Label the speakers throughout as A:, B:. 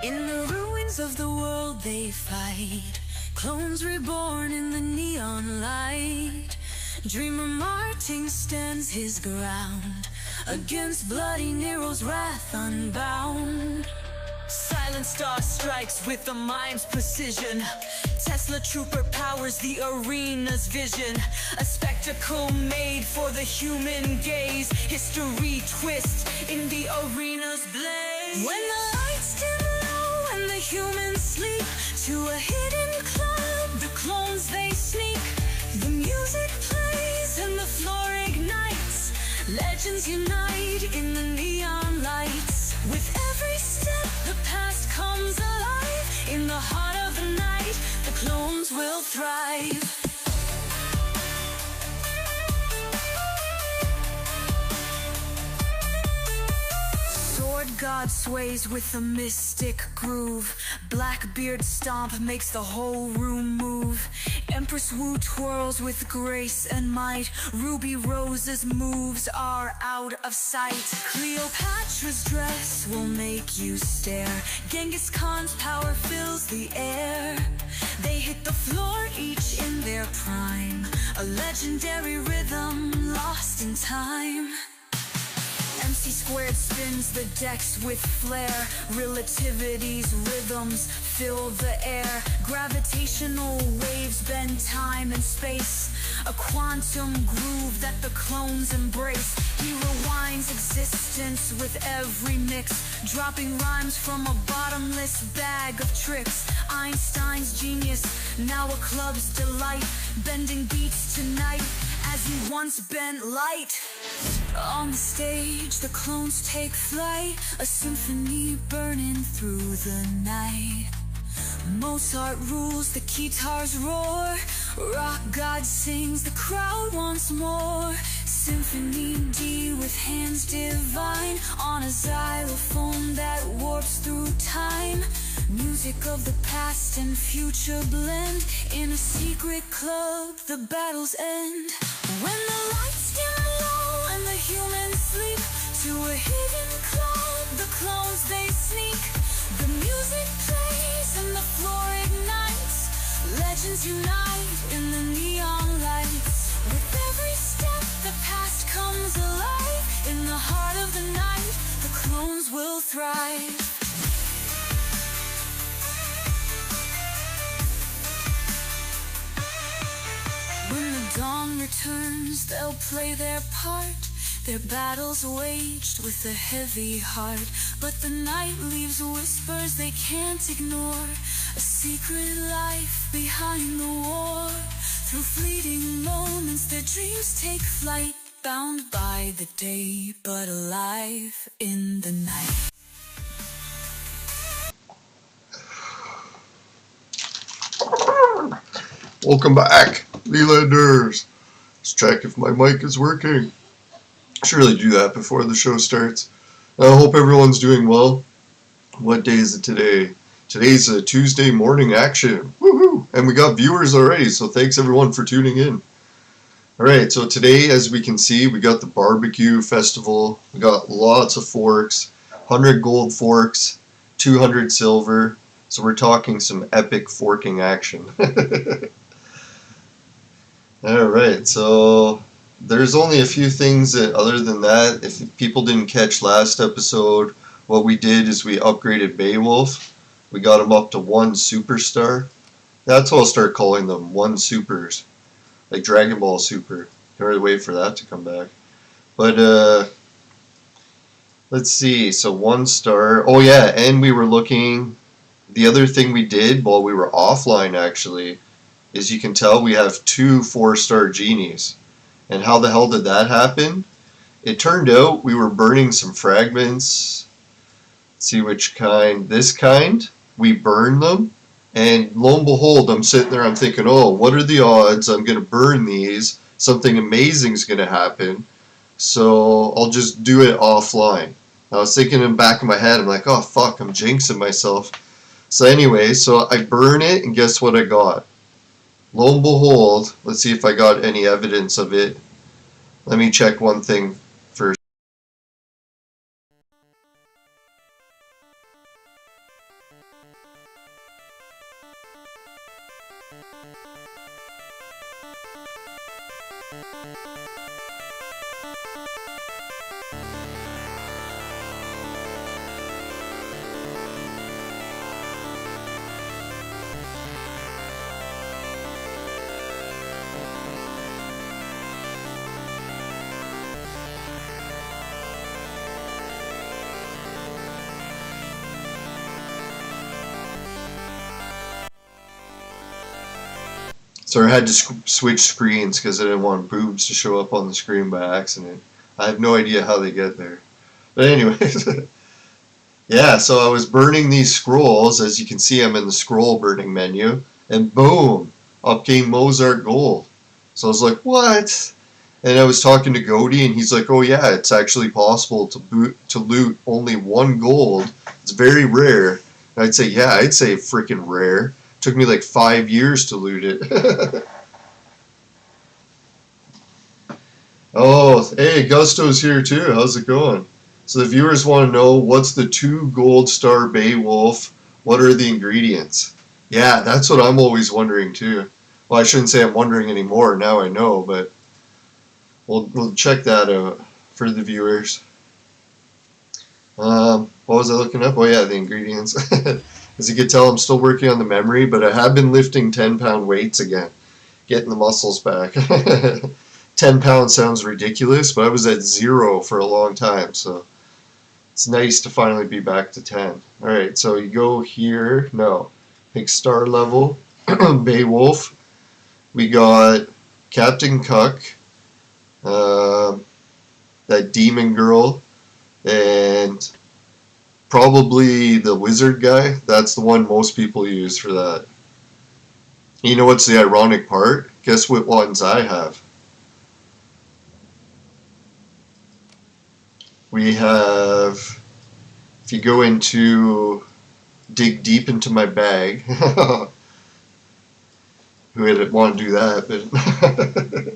A: In the ruins of the world they fight, clones reborn in the neon light. Dreamer Martin stands his ground against bloody Nero's wrath unbound. Silent Star strikes with the mime's precision. Tesla Trooper powers the arena's vision. A spectacle made for the human gaze. History twists in the arena's blaze. When the lights dim low and the humans sleep, to a hidden club the clones they sneak. The music plays and the floor ignites. Legends unite in the neon lights. With every step the past comes alive. In the heart of the night the clones will thrive. Sword God sways with a mystic groove. Blackbeard stomp makes the whole room move. Empress Wu twirls with grace and might. Ruby Rose's moves are out of sight. Cleopatra's dress will make you stare. Genghis Khan's power fills the air. They hit the floor each in their prime. A legendary rhythm lost in time. MC Squared spins the decks with flair. Relativity's rhythms fill the air. Gravitational waves bend time and space. A quantum groove that the clones embrace. He rewinds existence with every mix, dropping rhymes from a bottomless bag of tricks. Einstein's genius, now a club's delight. Bending beats tonight as he once bent light. On the stage, the clones take flight, a symphony burning through the night. Mozart rules, the guitars roar. Rock God sings, the crowd wants more. Symphony D with hands divine, on a xylophone that warps through time. Music of the past and future blend. In a secret club, the battles end. When the lights dim low and the humans sleep, to a hidden club the clones they sneak. The music plays and the floor ignites. Legends unite in the neon lights. With every step the past comes alive. In the heart of the night the clones will thrive. When the dawn returns, they'll play their part. Their battles waged with a heavy heart. But the night leaves whispers they can't ignore. A secret life behind the war. Through fleeting moments their dreams take flight. Bound by the day, but alive in the night.
B: Welcome back, Lelanders. Let's check if my mic is working. I should really do that before the show starts. I hope everyone's doing well. What day is it today? Today's a Tuesday morning action. Woohoo! And we got viewers already, so thanks everyone for tuning in. Alright, so today, as we can see, we got the barbecue festival. We got lots of forks, 100 gold forks, 200 silver. So we're talking some epic forking action. Alright, so there's only a few things that, other than that, if people didn't catch last episode, what we did is we upgraded Beowulf. We got him up to 1 superstar. That's what I'll start calling them, 1 supers. Like Dragon Ball Super. Can't really wait for that to come back. But, let's see, so 1 star. Oh yeah, and we were looking, the other thing we did while we were offline actually, is you can tell we have 2 4-star genies. And how the hell did that happen? It turned out we were burning some fragments. Let's see which kind. This kind. We burned them. And lo and behold, I'm sitting there, I'm thinking, oh, what are the odds I'm going to burn these? Something amazing is going to happen. So I'll just do it offline. I was thinking in the back of my head, I'm like, oh fuck, I'm jinxing myself. So anyway, so I burn it, and guess what I got? Lo and behold, let's see if I got any evidence of it. Let me check one thing first. So I had to switch screens because I didn't want boobs to show up on the screen by accident. I have no idea how they get there. But anyways, yeah, so I was burning these scrolls. As you can see, I'm in the scroll burning menu. And boom, up came Mozart Gold. So I was like, what? And I was talking to Goaty, and he's like, oh yeah, it's actually possible to loot only 1 gold. It's very rare. And I'd say, yeah, I'd say freaking rare. It took me like 5 years to loot it. Oh, hey, Gusto's here too. How's it going? So the viewers want to know, what's the 2 gold star Beowulf? What are the ingredients? Yeah, that's what I'm always wondering too. Well, I shouldn't say I'm wondering anymore. Now I know, but we'll check that out for the viewers. What was I looking up? Oh yeah, the ingredients. As you can tell, I'm still working on the memory, but I have been lifting 10-pound weights again, getting the muscles back. 10 pounds sounds ridiculous, but I was at 0 for a long time, so it's nice to finally be back to 10. Alright, so you go here, no, pick star level, Beowulf, we got Captain Cuck, that demon girl, and probably the wizard guy. That's the one most people use for that. You know what's the ironic part? Guess what ones I have? We have, if you go into, dig deep into my bag, who would want to do that, but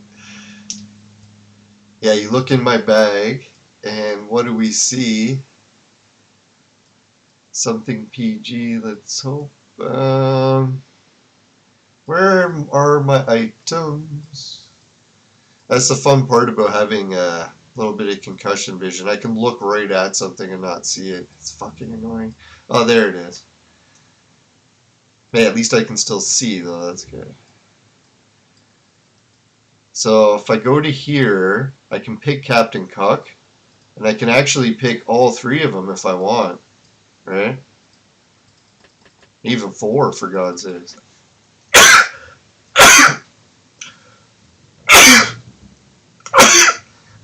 B: yeah, you look in my bag, and what do we see? Something PG, let's hope. Where are my items? That's the fun part about having a little bit of concussion vision. I can look right at something and not see it. It's fucking annoying. Oh, there it is. Hey, at least I can still see, though. That's good. So if I go to here, I can pick Captain Cuck, and I can actually pick all 3 of them if I want, right? Even 4, for God's sake.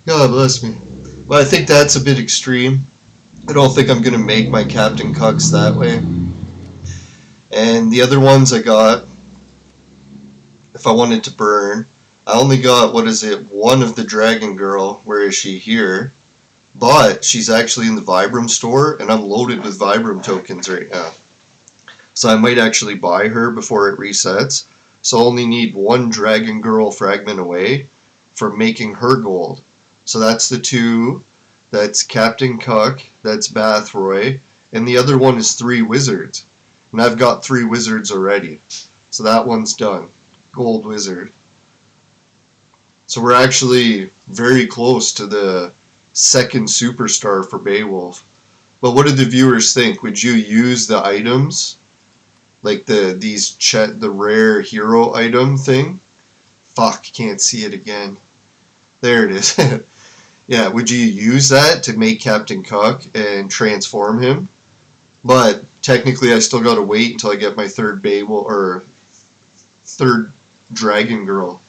B: God bless me. But I think that's a bit extreme. I don't think I'm going to make my Captain Cucks that way. And the other ones I got, if I wanted to burn, I only got, what is it, 1 of the Dragon Girl. Where is she? Here. But she's actually in the Vibram store, and I'm loaded with Vibram tokens right now. So I might actually buy her before it resets. So I only need 1 Dragon Girl fragment away for making her gold. So that's the 2. That's Captain Cuck. That's Bathroy. And the other one is 3 wizards. And I've got 3 wizards already. So that one's done. Gold wizard. So we're actually very close to the 2nd superstar for Beowulf. But what did the viewers think? Would you use the items? Like the rare hero item thing? Fuck, can't see it again. There it is. Yeah, would you use that to make Captain Cuck and transform him? But technically I still gotta wait until I get my 3rd Beowulf, or 3rd Dragon Girl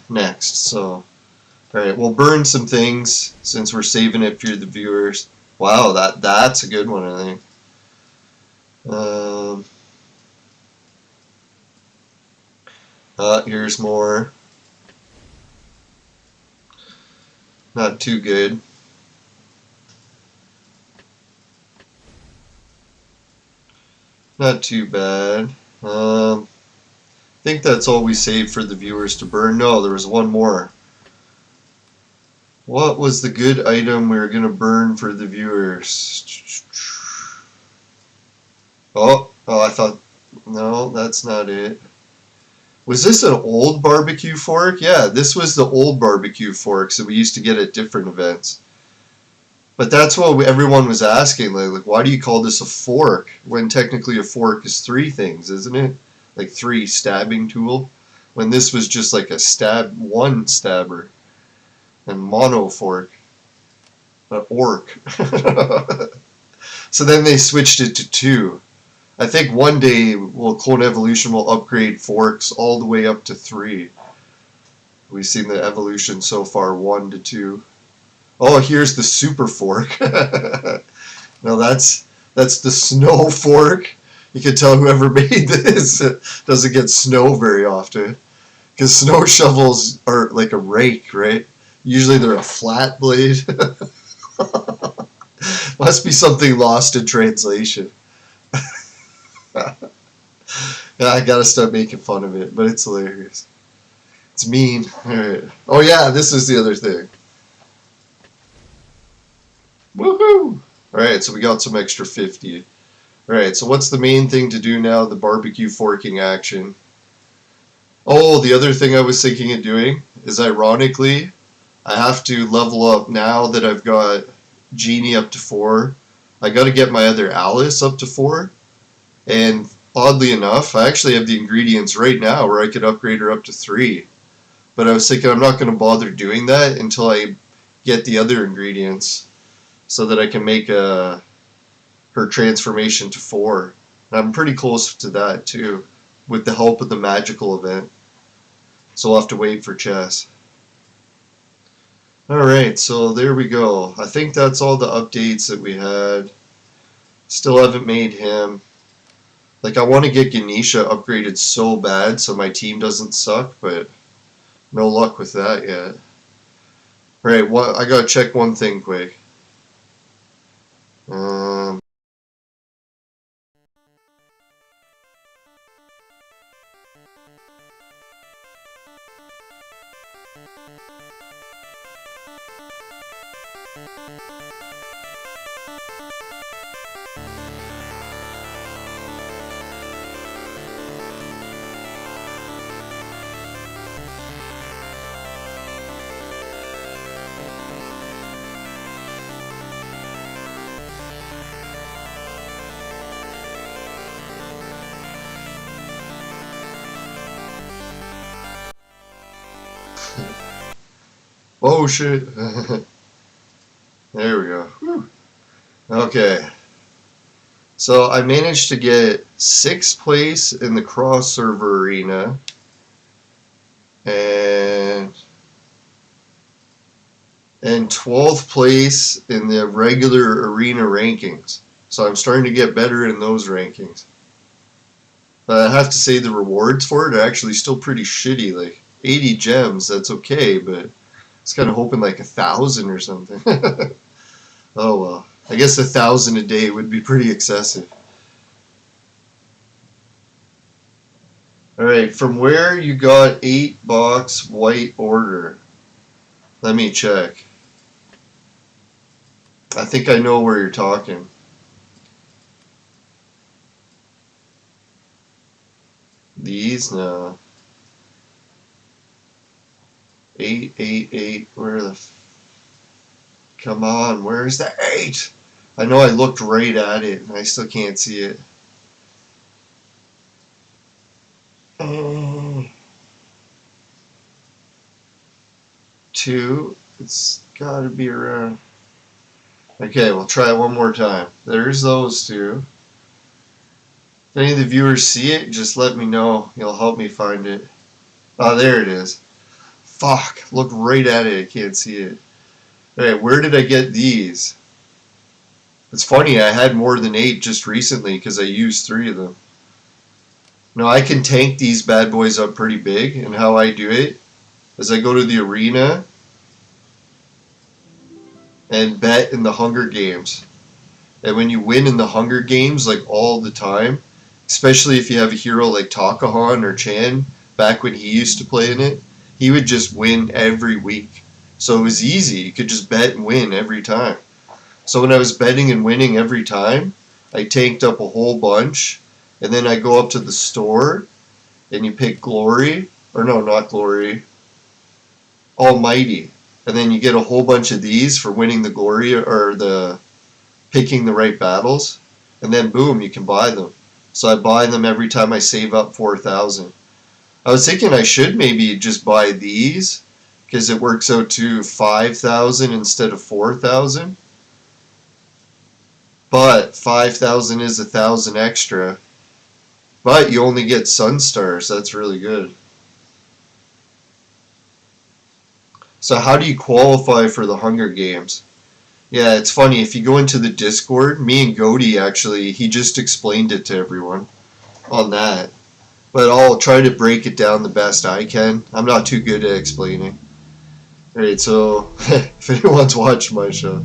B: next. So, alright, we'll burn some things since we're saving it for the viewers. Wow, that's a good one, I think. Here's more. Not too good. Not too bad. I think that's all we saved for the viewers to burn. No, there was 1 more. What was the good item we were going to burn for the viewers? Oh, I thought... No, that's not it. Was this an old barbecue fork? Yeah, this was the old barbecue forks that we used to get at different events. But that's what everyone was asking, like, why do you call this a fork when technically a fork is 3 things, isn't it? Like 3 stabbing tool. When this was just like a 1 stabber. And mono fork. An orc. So then they switched it to 2. I think one day Clone Evolution will upgrade forks all the way up to 3. We've seen the evolution so far, 1 to 2. Oh, here's the super fork. Now that's the snow fork. You can tell whoever made this doesn't get snow very often. Because snow shovels are like a rake, right? Usually they're a flat blade. Must be something lost in translation. Yeah, I gotta stop making fun of it, but it's hilarious. It's mean. Alright. Oh yeah, this is the other thing. Woohoo! Alright, so we got some extra 50. Alright, so what's the main thing to do now? The barbecue forking action. Oh, the other thing I was thinking of doing is, ironically, I have to level up now that I've got Genie up to 4. I gotta get my other Alice up to 4. And oddly enough, I actually have the ingredients right now where I could upgrade her up to 3. But I was thinking I'm not going to bother doing that until I get the other ingredients so that I can make her transformation to 4. And I'm pretty close to that too, with the help of the magical event. So we'll have to wait for Chess. Alright, so there we go. I think that's all the updates that we had. Still haven't made him. Like, I want to get Ganesha upgraded so bad so my team doesn't suck, but no luck with that yet. Alright, I gotta check one thing quick. Oh shit. There we go. Whew. Okay. So I managed to get 6th place in the cross server arena and 12th place in the regular arena rankings. So I'm starting to get better in those rankings. But I have to say the rewards for it are actually still pretty shitty. Like 80 gems, that's okay, but I was kind of hoping like 1,000 or something. Oh well. I guess 1,000 a day would be pretty excessive. Alright, from where you got 8-box white order? Let me check. I think I know where you're talking. These? No. 888. Where the... Come on, where's the 8? I know I looked right at it and I still can't see it. Oh. 2. It's gotta be around. Okay, we'll try it one more time. There's those 2. If any of the viewers see it, just let me know. You'll help me find it. Oh, there it is. Fuck, look right at it. I can't see it. Alright, where did I get these? It's funny, I had more than 8 just recently because I used 3 of them. Now I can tank these bad boys up pretty big, and how I do it is I go to the arena and bet in the Hunger Games. And when you win in the Hunger Games, like all the time, especially if you have a hero like Takahan or Chan, back when he used to play in it, he would just win every week. So it was easy. You could just bet and win every time. So when I was betting and winning every time, I tanked up a whole bunch, and then I go up to the store, and you pick Glory, or no, not Glory, Almighty. And then you get a whole bunch of these for winning the Glory, or the picking the right battles, and then boom, you can buy them. So I buy them every time I save up 4,000. I was thinking I should maybe just buy these, because it works out to 5,000 instead of 4,000. But 5,000 is 1,000 extra, But you only get Sun Stars. That's really good. So how do you qualify for the Hunger Games? Yeah, it's funny. If you go into the Discord, me and Goaty actually, he just explained it to everyone on that. But I'll try to break it down the best I can. I'm not too good at explaining. Alright, so if anyone's watched my show.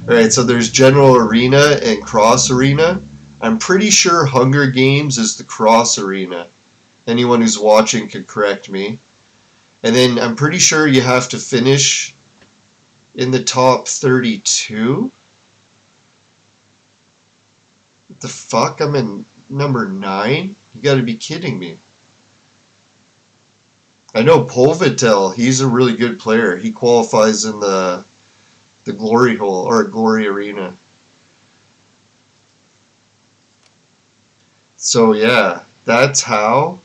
B: Alright, so there's General Arena and Cross Arena. I'm pretty sure Hunger Games is the Cross Arena. Anyone who's watching could correct me. And then I'm pretty sure you have to finish in the top 32. What the fuck? I'm in number 9? You gotta be kidding me. I know Polvitel, he's a really good player. He qualifies in the Glory Hole, or Glory Arena. So yeah, that's how.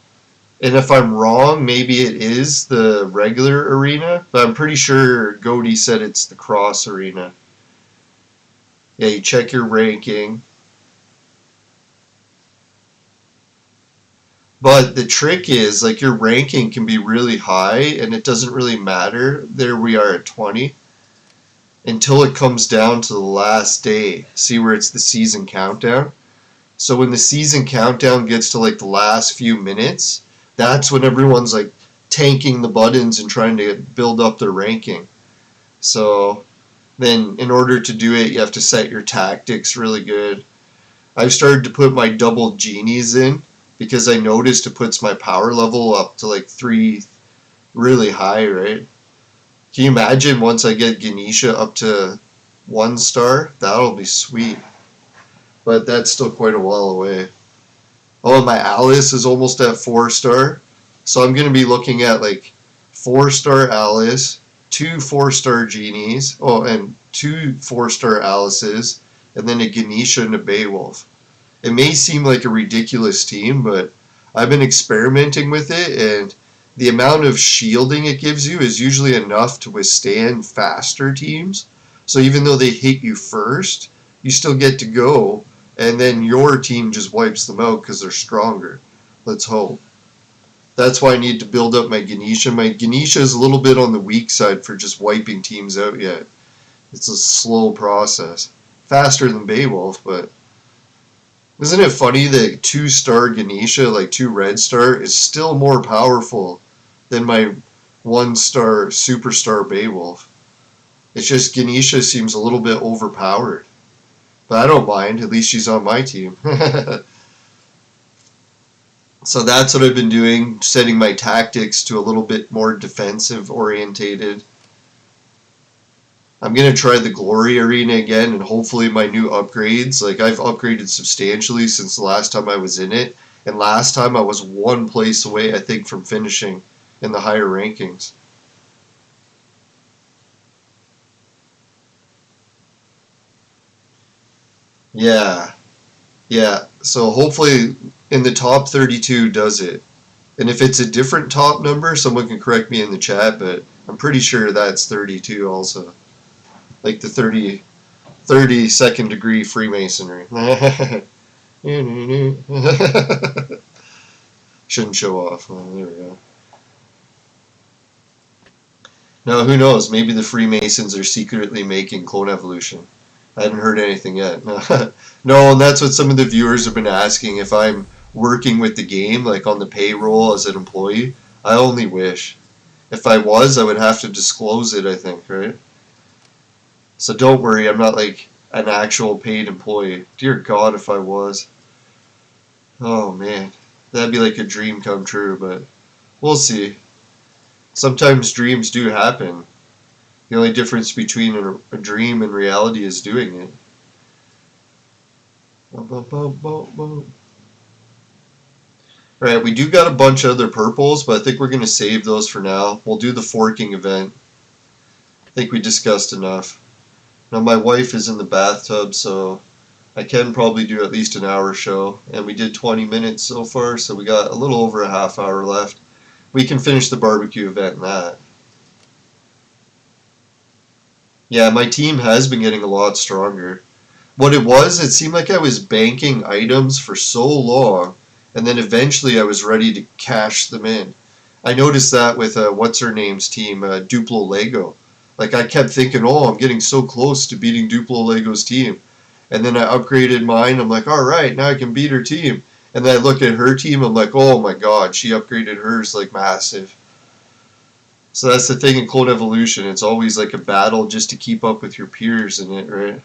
B: And if I'm wrong, maybe it is the regular arena, but I'm pretty sure Goaty said it's the Cross Arena. Yeah, you check your ranking. But the trick is, like, your ranking can be really high, and it doesn't really matter. There we are at 20. Until it comes down to the last day. See where it's the season countdown? So when the season countdown gets to, like, the last few minutes, that's when everyone's, like, tanking the buttons and trying to build up their ranking. So then in order to do it, you have to set your tactics really good. I've started to put my double genies in, because I noticed it puts my power level up to like 3 really high, right? Can you imagine once I get Ganesha up to 1 star? That'll be sweet. But that's still quite a while away. Oh, and my Alice is almost at 4 star. So I'm going to be looking at like 4 star Alice, 2 4-star Genies, oh, and 2 4-star Alices, and then a Ganesha and a Beowulf. It may seem like a ridiculous team, but I've been experimenting with it, and the amount of shielding it gives you is usually enough to withstand faster teams. So even though they hit you first, you still get to go, and then your team just wipes them out because they're stronger. Let's hope. That's why I need to build up my Ganesha. My Ganesha is a little bit on the weak side for just wiping teams out yet. It's a slow process. Faster than Beowulf, but isn't it funny that 2-star Ganesha, like 2 red star, is still more powerful than my 1-star superstar Beowulf? It's just Ganesha seems a little bit overpowered. But I don't mind, at least she's on my team. So that's what I've been doing, setting my tactics to a little bit more defensive orientated. I'm going to try the Glory Arena again, and hopefully my new upgrades, like I've upgraded substantially since the last time I was in it, and last time I was 1 place away, I think, from finishing in the higher rankings. Yeah, so hopefully in the top 32 does it. And if it's a different top number, someone can correct me in the chat, but I'm pretty sure that's 32 also. Like the 32nd degree Freemasonry. Shouldn't show off. Oh, there we go. Now, who knows? Maybe the Freemasons are secretly making clone evolution. I haven't heard anything yet. No, and that's what some of the viewers have been asking. If I'm working with the game, like on the payroll as an employee, I only wish. If I was, I would have to disclose it, I think, right? So don't worry, I'm not like an actual paid employee. Dear God, if I was. Oh man, that'd be like a dream come true, but we'll see. Sometimes dreams do happen. The only difference between a dream and reality is doing it. Alright, we do got a bunch of other purples, but I think we're going to save those for now. We'll do the forking event. I think we discussed enough. Now my wife is in the bathtub, so I can probably do at least an hour show. And we did 20 minutes so far, so we got a little over a half hour left. We can finish the barbecue event in that. Yeah, my team has been getting a lot stronger. What it was, it seemed like I was banking items for so long, and then eventually I was ready to cash them in. I noticed that with what's her name's team, Duplo Lego. Like I kept thinking, oh, I'm getting so close to beating Duplo Lego's team, and then I upgraded mine. I'm like, all right, now I can beat her team. And then I look at her team. I'm like, oh my god, she upgraded hers like massive. So that's the thing in Clone Evolution. It's always like a battle just to keep up with your peers in it, right?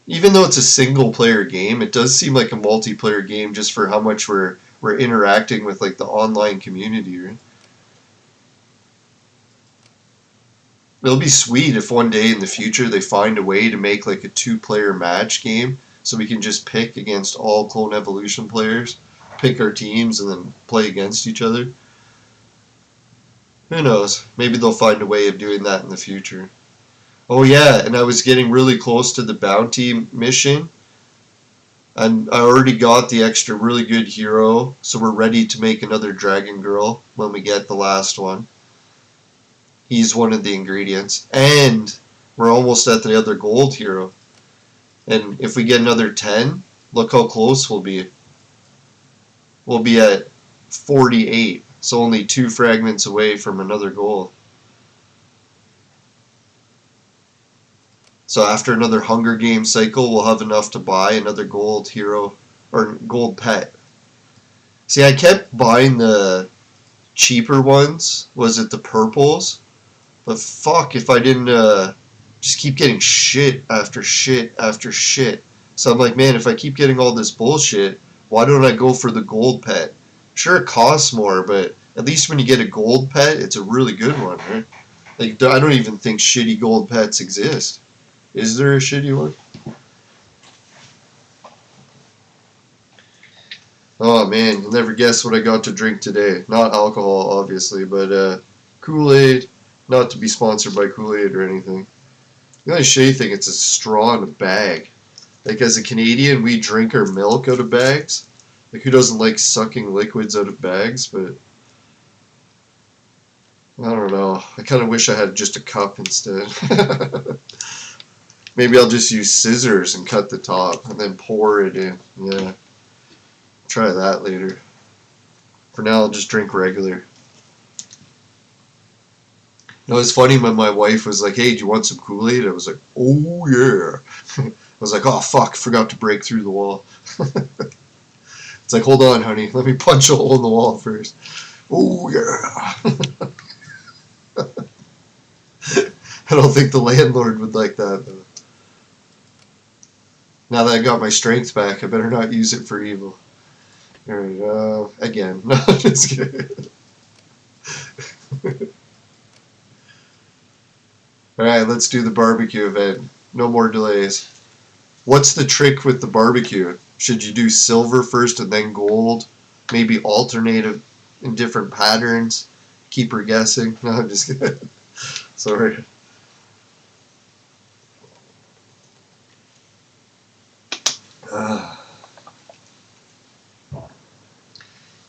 B: Even though it's a single player game, it does seem like a multiplayer game just for how much we're interacting with like the online community, right? It'll be sweet if one day in the future they find a way to make like a 2-player match game so we can just pick against all Clone Evolution players, pick our teams, and then play against each other. Who knows? Maybe they'll find a way of doing that in the future. Oh yeah, and I was getting really close to the bounty mission, and I already got the extra really good hero, so we're ready to make another Dragon Girl when we get the last one. He's one of the ingredients. And we're almost at the other gold hero. And if we get another 10, look how close we'll be. We'll be at 48. So only 2 fragments away from another gold. So after another Hunger Games cycle, we'll have enough to buy another gold hero or gold pet. See, I kept buying the cheaper ones. Was it the purples? But fuck if I didn't just keep getting shit after shit after shit. So I'm like, man, if I keep getting all this bullshit, why don't I go for the gold pet? Sure, it costs more, but at least when you get a gold pet, it's a really good one, right? Like, I don't even think shitty gold pets exist. Is there a shitty one? Oh man, you'll never guess what I got to drink today. Not alcohol, obviously, but Kool-Aid. Not to be sponsored by Kool-Aid or anything. The only shitty thing, it's a straw in a bag. Like, as a Canadian, we drink our milk out of bags. Like, who doesn't like sucking liquids out of bags? But I don't know. I kind of wish I had just a cup instead. Maybe I'll just use scissors and cut the top and then pour it in. Yeah. Try that later. For now, I'll just drink regular. It was funny when my wife was like, hey, do you want some Kool-Aid? I was like, oh yeah. I was like, oh fuck, forgot to break through the wall. It's like, hold on, honey, let me punch a hole in the wall first. Oh yeah. I don't think the landlord would like that though. Now that I got my strength back, I better not use it for evil. There we go. Again. No, just kidding. Alright, let's do the barbecue event. No more delays. What's the trick with the barbecue? Should you do silver first and then gold? Maybe alternate in different patterns? Keep her guessing? No, I'm just kidding. Sorry.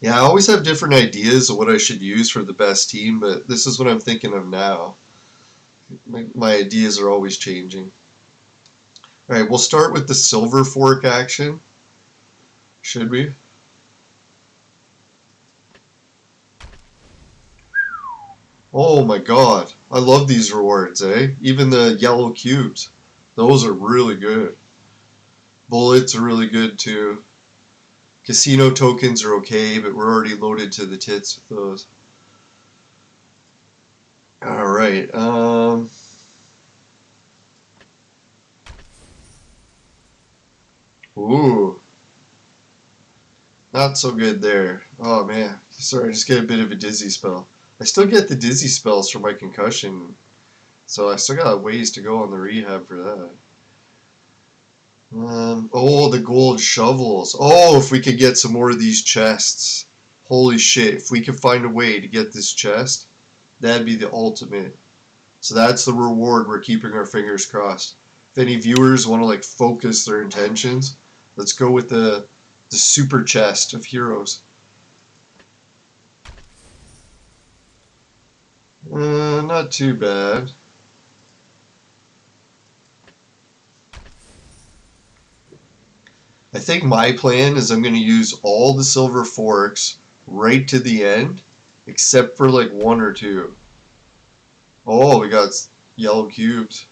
B: Yeah, I always have different ideas of what I should use for the best team, but this is what I'm thinking of now. My ideas are always changing. Alright, we'll start with the silver fork action. Should we? Oh my god. I love these rewards, eh? Even the yellow cubes. Those are really good. Bullets are really good too. Casino tokens are okay, but we're already loaded to the tits with those. Alright, ooh. Not so good there. Oh man. Sorry, I just get a bit of a dizzy spell. I still get the dizzy spells from my concussion, so I still got ways to go on the rehab for that. Oh, the gold shovels. Oh, if we could get some more of these chests. Holy shit, if we could find a way to get this chest, that'd be the ultimate. So that's the reward. We're keeping our fingers crossed. If any viewers want to like focus their intentions, let's go with the super chest of heroes. Not too bad. I think my plan is I'm going to use all the silver forks right to the end, except for like one or two. Oh, we got yellow cubes.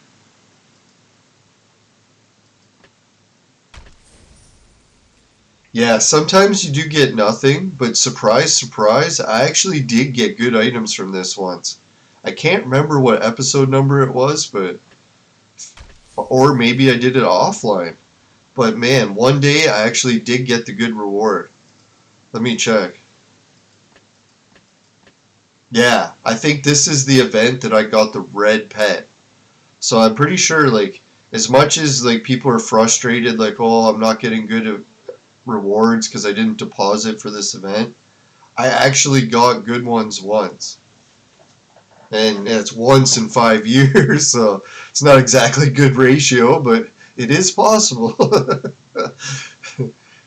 B: Yeah, sometimes you do get nothing, but surprise, surprise, I actually did get good items from this once. I can't remember what episode number it was, but or maybe I did it offline. But man, one day I actually did get the good reward. Let me check. Yeah, I think this is the event that I got the red pet. So I'm pretty sure, like, as much as like people are frustrated, like, oh, I'm not getting good rewards because I didn't deposit for this event, I actually got good ones once. And it's once in 5 years, so it's not exactly good ratio, but it is possible.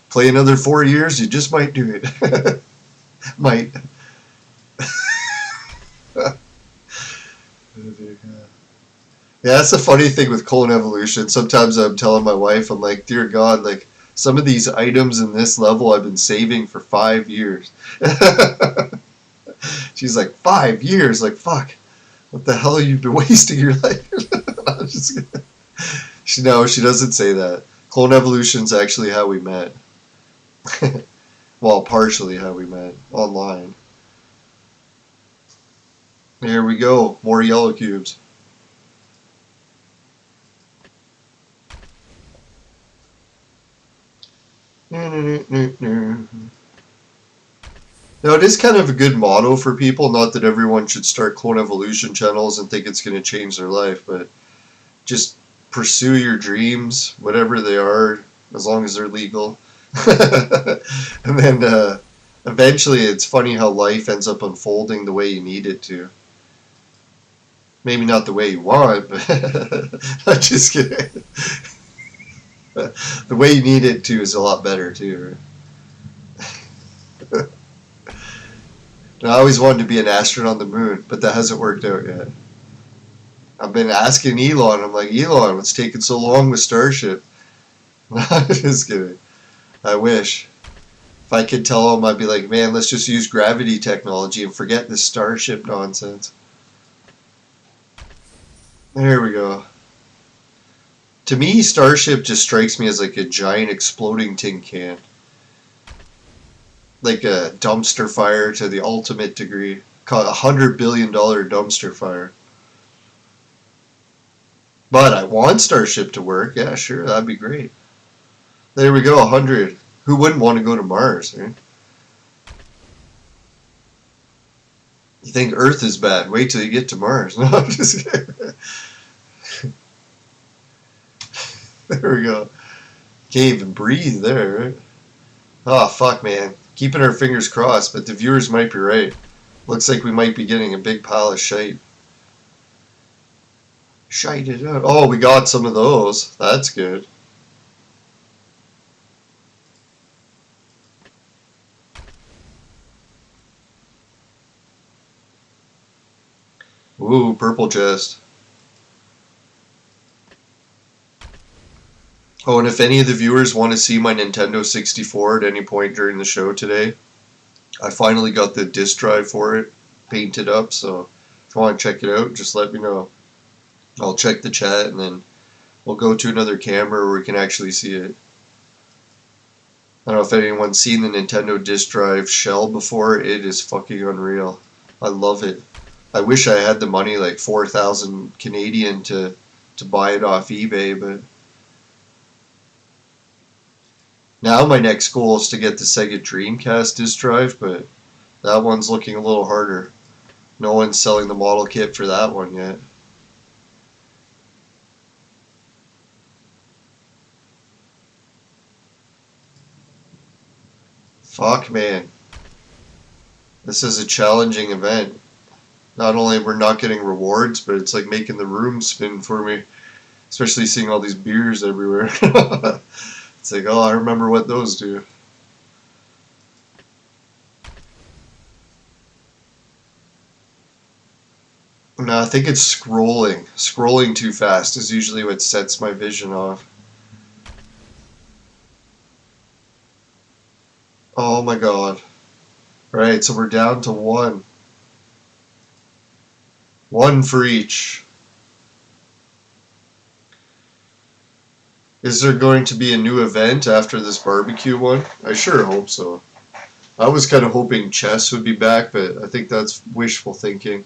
B: Play another 4 years, you just might do it. Might. Yeah, that's the funny thing with Clone Evolution. Sometimes I'm telling my wife, I'm like, dear God, like, some of these items in this level I've been saving for 5 years. She's like, 5 years? Like, fuck. What the hell have you been wasting your life? I'm just kidding. No, she doesn't say that. Clone Evolution's actually how we met. Well, partially how we met. Online. There we go. More yellow cubes. Now, it is kind of a good motto for people, not that everyone should start Clone Evolution channels and think it's going to change their life, but just pursue your dreams, whatever they are, as long as they're legal. And then eventually it's funny how life ends up unfolding the way you need it to. Maybe not the way you want, but I'm just kidding. The way you need it to is a lot better too, right? I always wanted to be an astronaut on the moon, but that hasn't worked out yet. I've been asking Elon, I'm like, Elon, what's taking so long with Starship? I'm just kidding. I wish. If I could tell him, I'd be like, man, let's just use gravity technology and forget this Starship nonsense. There we go. To me, Starship just strikes me as like a giant exploding tin can. Like a dumpster fire to the ultimate degree. Called $100 billion dumpster fire. But I want Starship to work. Yeah, sure, that'd be great. There we go, 100. Who wouldn't want to go to Mars, right? You think Earth is bad? Wait till you get to Mars. No, I'm just kidding. There we go. Can't even breathe there, right? Oh, fuck, man. Keeping our fingers crossed, but the viewers might be right. Looks like we might be getting a big pile of shite. Shite it out. Oh, we got some of those. That's good. Ooh, purple chest. Oh, and if any of the viewers want to see my Nintendo 64 at any point during the show today, I finally got the disc drive for it painted up, so if you want to check it out, just let me know. I'll check the chat and then we'll go to another camera where we can actually see it. I don't know if anyone's seen the Nintendo disc drive shell before. It is fucking unreal. I love it. I wish I had the money, like 4,000 Canadian to buy it off eBay, but now my next goal is to get the Sega Dreamcast disc drive, but that one's looking a little harder. No one's selling the model kit for that one yet. Fuck, man. This is a challenging event. Not only we're not getting rewards, but it's like making the room spin for me. Especially seeing all these beers everywhere. It's like, oh, I remember what those do. No, I think it's scrolling. Scrolling too fast is usually what sets my vision off. Oh my god. Alright, so we're down to one. One for each. Is there going to be a new event after this barbecue one? I sure hope so. I was kind of hoping chess would be back, but I think that's wishful thinking.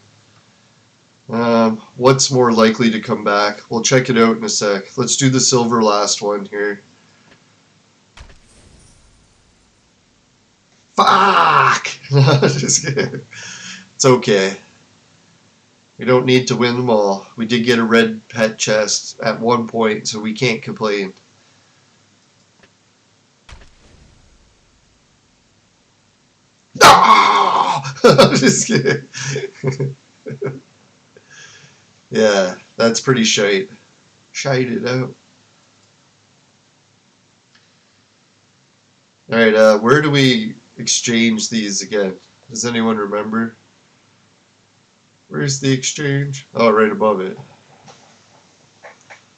B: What's more likely to come back? We'll check it out in a sec. Let's do the silver last one here. Fuck! Just kidding. It's okay. We don't need to win them all. We did get a red pet chest at one point, so we can't complain. No! Just kidding. Yeah, that's pretty shite. Shite it out. Alright, where do we exchange these again? Does anyone remember? Where's the exchange? Oh, right above it.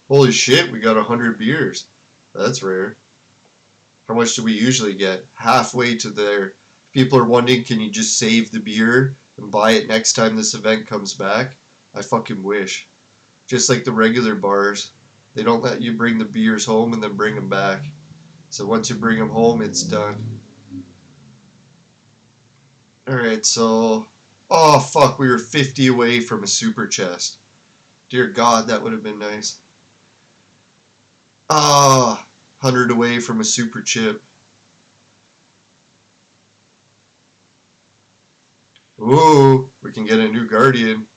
B: Holy shit, we got 100 beers. That's rare. How much do we usually get? Halfway to there. People are wondering, can you just save the beer and buy it next time this event comes back? I fucking wish. Just like the regular bars, they don't let you bring the beers home and then bring them back. So once you bring them home, it's done. Alright, so... Oh, fuck, we were 50 away from a super chest. Dear God, that would have been nice. Ah, 100 away from a super chip. Ooh, we can get a new Guardian.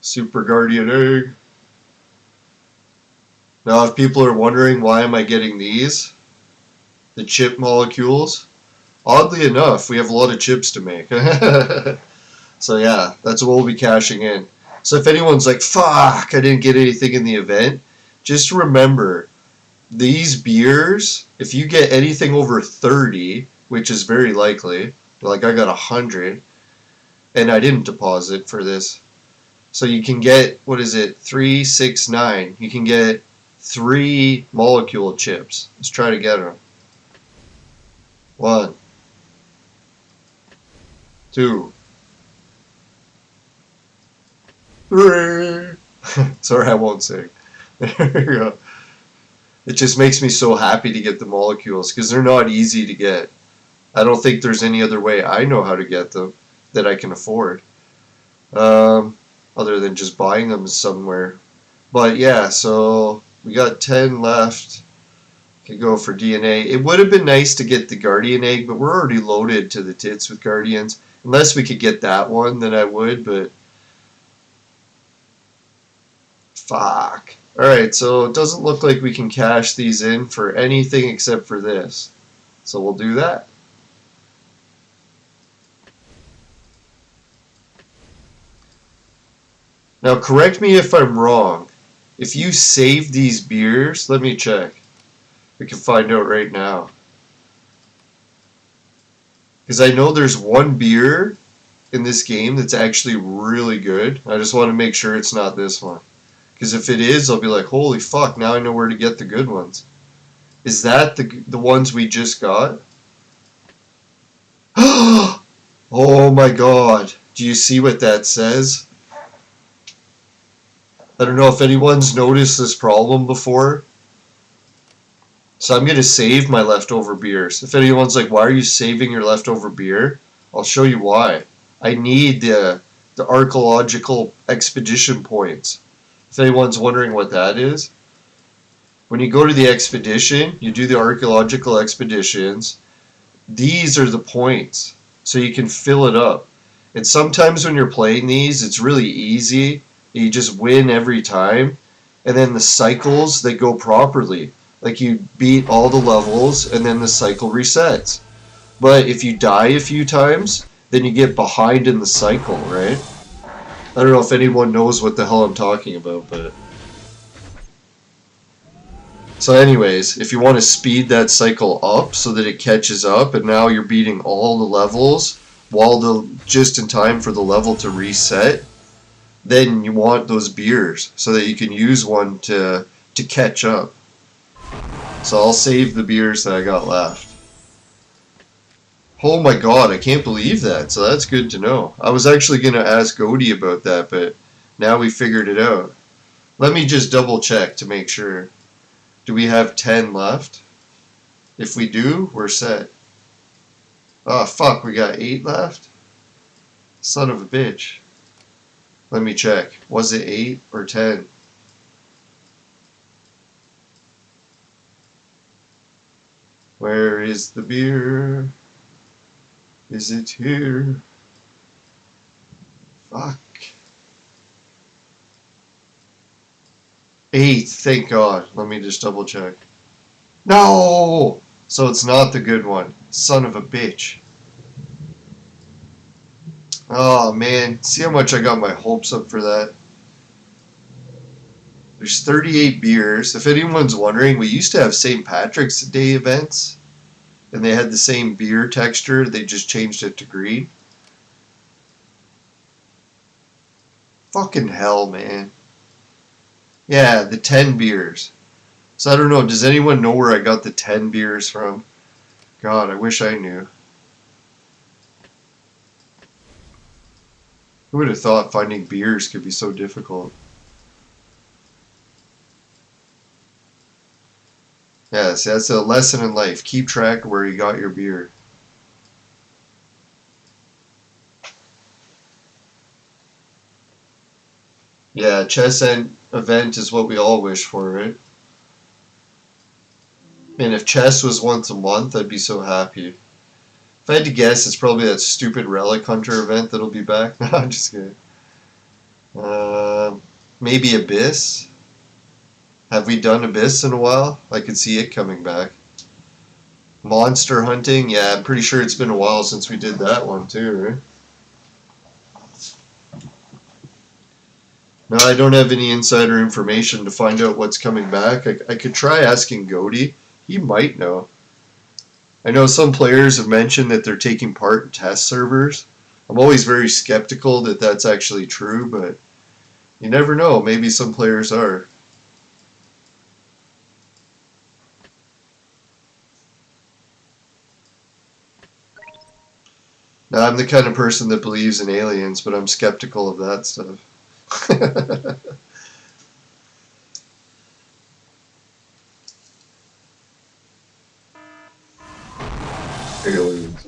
B: Super Guardian egg. Now, if people are wondering why am I getting these, the chip molecules, oddly enough, we have a lot of chips to make. So yeah, that's what we'll be cashing in. So if anyone's like, fuck, I didn't get anything in the event, just remember, these beers, if you get anything over 30, which is very likely, like I got 100, and I didn't deposit for this, so you can get, what is it, 3, 6, 9. You can get 3 molecule chips. Let's try to get them. 1, 2, 3. Sorry, I won't sing. There we go. It just makes me so happy to get the molecules because they're not easy to get. I don't think there's any other way I know how to get them that I can afford. Other than just buying them somewhere. But yeah, so we got 10 left. Could go for DNA. It would have been nice to get the Guardian egg, but we're already loaded to the tits with Guardians. Unless we could get that one, then I would, but... Fuck. Alright, so it doesn't look like we can cash these in for anything except for this. So we'll do that. Now correct me if I'm wrong. If you save these beers, let me check. We can find out right now. Because I know there's one beer in this game that's actually really good. I just want to make sure it's not this one. Because if it is, I'll be like, holy fuck, now I know where to get the good ones. Is that the ones we just got? Oh my god. Do you see what that says? I don't know if anyone's noticed this problem before. So I'm going to save my leftover beers. If anyone's like, why are you saving your leftover beer? I'll show you why. I need the archaeological expedition points. If anyone's wondering what that is. When you go to the expedition, you do the archaeological expeditions. These are the points. So you can fill it up. And sometimes when you're playing these, it's really easy. You just win every time. And then the cycles, they go properly. Like you beat all the levels and then the cycle resets. But if you die a few times, then you get behind in the cycle, right? I don't know if anyone knows what the hell I'm talking about, but... So anyways, if you want to speed that cycle up so that it catches up and now you're beating all the levels while just in time for the level to reset, then you want those beers so that you can use one to catch up. So I'll save the beers that I got left. Oh my god, I can't believe that. So that's good to know. I was actually going to ask Odie about that, but now we figured it out. Let me just double check to make sure. Do we have 10 left? If we do, we're set. Oh fuck, we got 8 left? Son of a bitch. Let me check. Was it 8 or 10? Where is the beer? Is it here? Fuck. 8, thank God. Let me just double check. No! So it's not the good one. Son of a bitch. Oh man, see how much I got my hopes up for that? There's 38 beers. If anyone's wondering, we used to have St. Patrick's Day events, and they had the same beer texture, they just changed it to green. Fucking hell, man. Yeah, the 10 beers. So I don't know, does anyone know where I got the 10 beers from? God, I wish I knew. Who would have thought finding beers could be so difficult? Yes, that's a lesson in life. Keep track of where you got your beer. Yeah, chess event is what we all wish for, right? Man, if chess was once a month, I'd be so happy. If I had to guess, it's probably that stupid Relic Hunter event that'll be back. No, I'm just kidding. Maybe Abyss? Have we done Abyss in a while? I could see it coming back. Monster hunting? Yeah, I'm pretty sure it's been a while since we did that one too, right? No, I don't have any insider information to find out what's coming back. I could try asking Goaty. He might know. I know some players have mentioned that they're taking part in test servers. I'm always very skeptical that that's actually true, but you never know. Maybe some players are. Now, I'm the kind of person that believes in aliens, but I'm skeptical of that stuff. Aliens.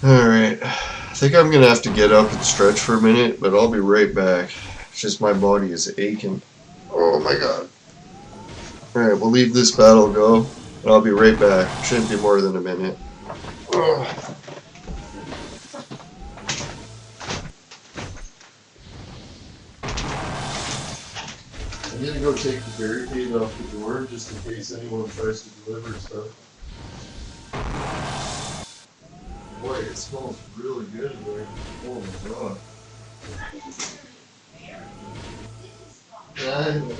B: Alright, I think I'm gonna have to get up and stretch for a minute, but I'll be right back. It's just my body is aching. Oh my god. Alright, we'll leave this battle go, and I'll be right back. Shouldn't be more than a minute. Ugh. I'm gonna go take the barricade off the door just in case anyone tries to deliver stuff. Boy, it smells really good in there. Oh my god. I know.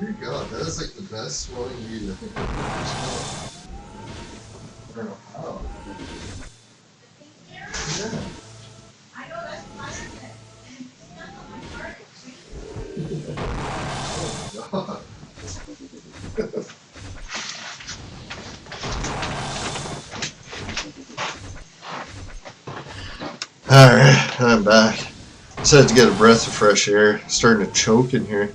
B: Dear God, that is like the best smelling weed I think I've ever smelled. I don't know how. Yeah.
A: I know that's part of it. It's not on my card.
B: Oh God. Alright, I'm back. Just had to get a breath of fresh air. Starting to choke in here.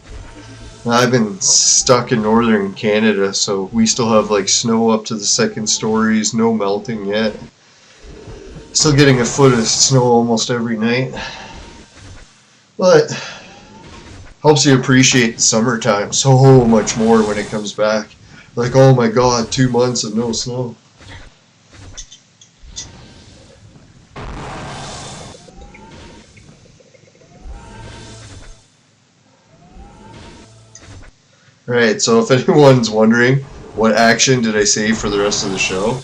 B: I've been stuck in northern Canada, so we still have like snow up to the second stories, no melting yet. Still getting a foot of snow almost every night. But helps you appreciate the summertime so much more when it comes back. Like, oh my God, 2 months of no snow. Right, so if anyone's wondering, what action did I save for the rest of the show?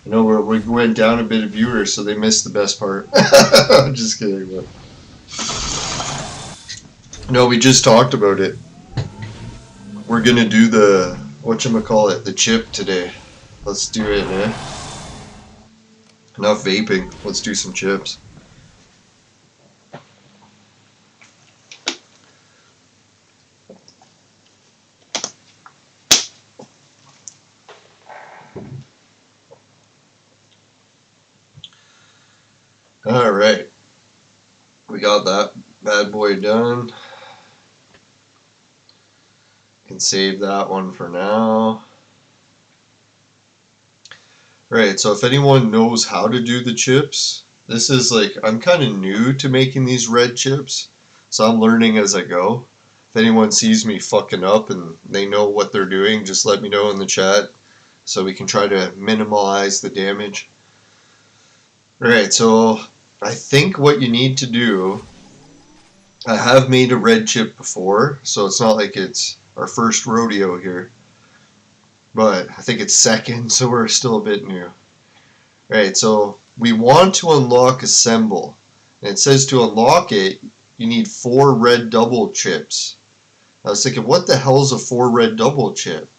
B: I know we went down a bit of viewers, so they missed the best part. I'm just kidding, but no, we just talked about it. We're gonna do the whatchamacallit, the chip today. Let's do it, eh? Enough vaping. Let's do some chips. Alright. We got that bad boy done. Can save that one for now. Right, so if anyone knows how to do the chips, this is like, I'm kind of new to making these red chips, so I'm learning as I go. If anyone sees me fucking up and they know what they're doing, just let me know in the chat so we can try to minimize the damage. Alright, so I think what you need to do, I have made a red chip before, so it's not like it's our first rodeo here. But I think it's second, so we're still a bit new. Alright, so we want to unlock assemble. And it says to unlock it, you need 4 red double chips. I was thinking, what the hell is a 4 red double chip?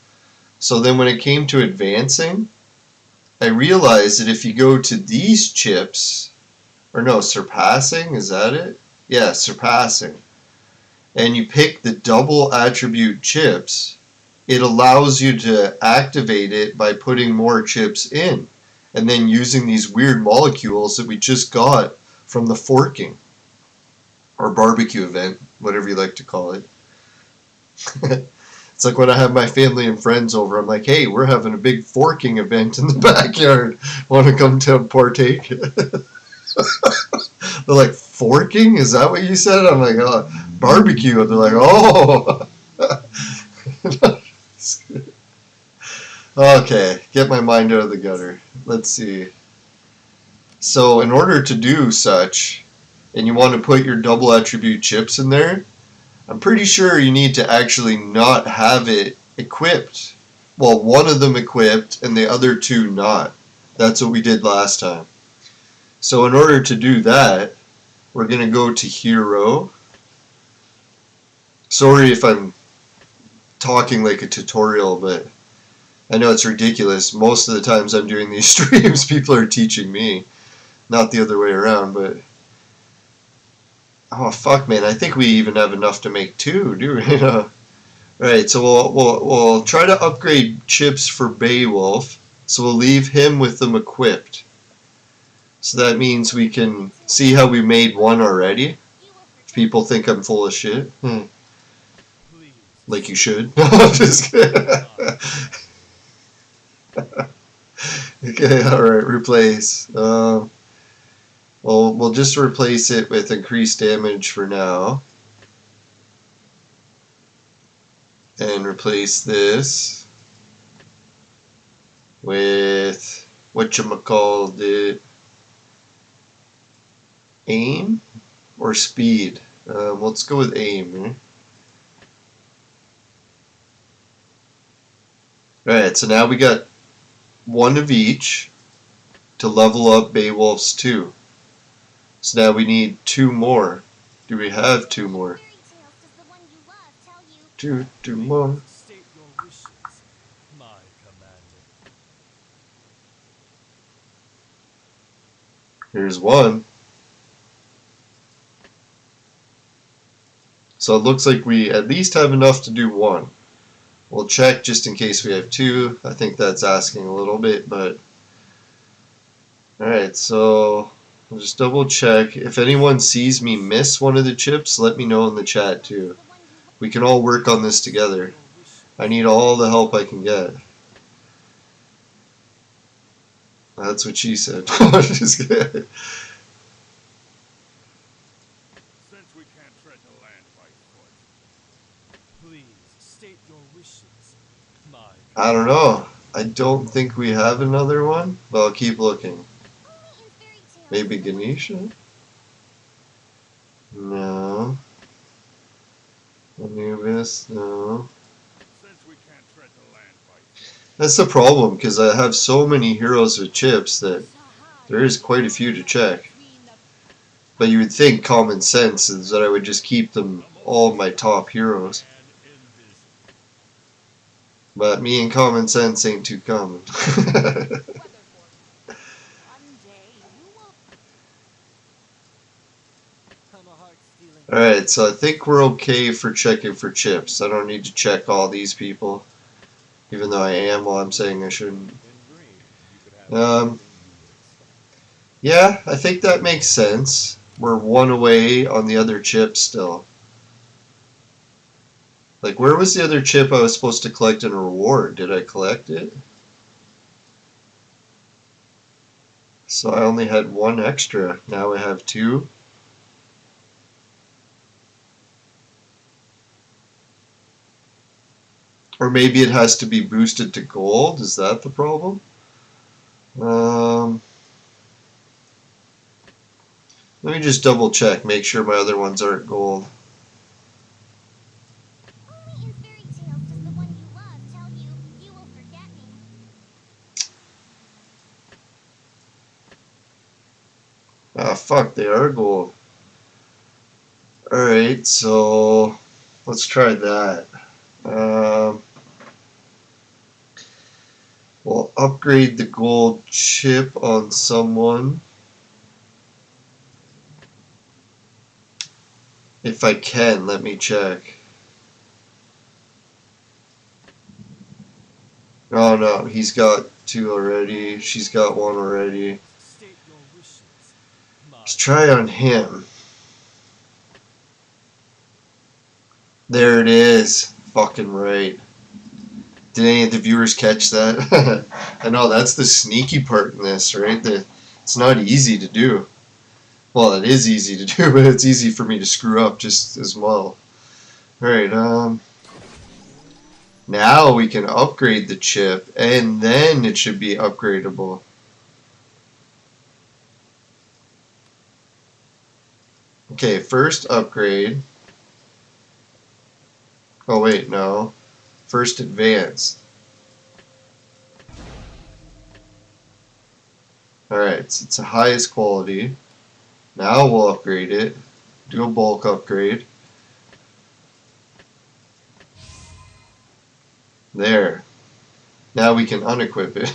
B: So then when it came to advancing, I realized that if you go to these chips, or no, surpassing, is that it? Yeah, surpassing. And you pick the double attribute chips, it allows you to activate it by putting more chips in and then using these weird molecules that we just got from the forking or barbecue event, whatever you like to call it. It's like when I have my family and friends over, I'm like, hey, we're having a big forking event in the backyard. Want to come to partake? They're like, forking? Is that what you said? I'm like, oh, barbecue. And they're like, oh. Okay, get my mind out of the gutter. Let's see. So in order to do such, and you want to put your double attribute chips in there, I'm pretty sure you need to actually not have it equipped. Well, one of them equipped and the other 2 not. That's what we did last time. So in order to do that, we're going to go to Hero. Sorry if I'm talking like a tutorial, but I know it's ridiculous. Most of the times I'm doing these streams, people are teaching me, not the other way around, but oh fuck, man! I think we even have enough to make 2, do we? Right, so we'll try to upgrade chips for Beowulf. So we'll leave him with them equipped. So that means we can see how we made 1 already. People think I'm full of shit. Like you should. I'm just kidding. Okay, alright, replace. Well, we'll just replace it with increased damage for now. And replace this with whatchamacallit, aim or speed. Let's go with aim. Eh? Alright, so now we got 1 of each to level up Beowulf's 2. So now we need 2 more. Do we have 2 more? 2 more. Here's one. So it looks like we at least have enough to do one. We'll check just in case we have two. I think that's asking a little bit, but alright, so we'll just double check. If anyone sees me miss one of the chips, let me know in the chat too. We can all work on this together. I need all the help I can get. That's what she said. Just kidding.
C: Since we can't tread the land by foot, please state your wishes.
B: I don't know. I don't think we have another one, but I'll keep looking. Maybe Ganesha? No. Anubis? No. That's the problem, because I have so many heroes with chips that there is quite a few to check. But you would think common sense is that I would just keep them all my top heroes. But me and common sense ain't too common. Alright, so I think we're okay for checking for chips. I don't need to check all these people. Even though I am, while I'm saying I shouldn't. Yeah, I think that makes sense. We're one away on the other chip still. Like, where was the other chip I was supposed to collect in a reward? Did I collect it? So I only had one extra. Now I have two. Or maybe it has to be boosted to gold. Is that the problem? Let me just double check, make sure my other ones aren't gold.
D: Only in fairy tales does the one you love tell you, you will forget me.
B: Ah, fuck, they are gold. Alright, so let's try that. We'll upgrade the gold chip on someone. If I can, let me check. Oh no, he's got two already. She's got one already. Let's try on him. There it is. Fucking right. Did any of the viewers catch that? I know, that's the sneaky part in this, right? It's not easy to do. Well, it is easy to do, but it's easy for me to screw up just as well. Alright, now we can upgrade the chip, and then it should be upgradable. Okay, first upgrade. Oh wait, no. First advance. Alright, so it's the highest quality. Now we'll upgrade it. Do a bulk upgrade. There. Now we can unequip it.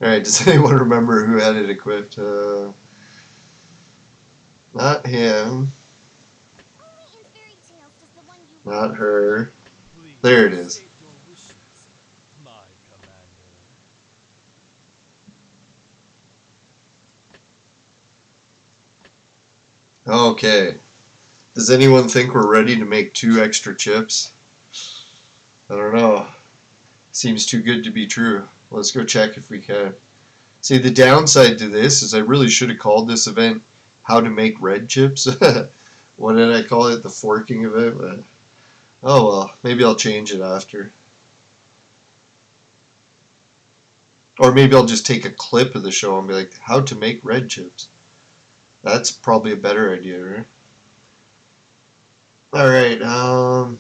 B: Alright, does anyone remember who had it equipped? Not him. Not her. There it is. Okay. Does anyone think we're ready to make 2 extra chips? I don't know. Seems too good to be true. Let's go check if we can. See, the downside to this is I really should have called this event How to Make Red Chips. What did I call it? The forking event? But, oh well, maybe I'll change it after. Or maybe I'll just take a clip of the show and be like, how to make red chips. That's probably a better idea, right? Alright,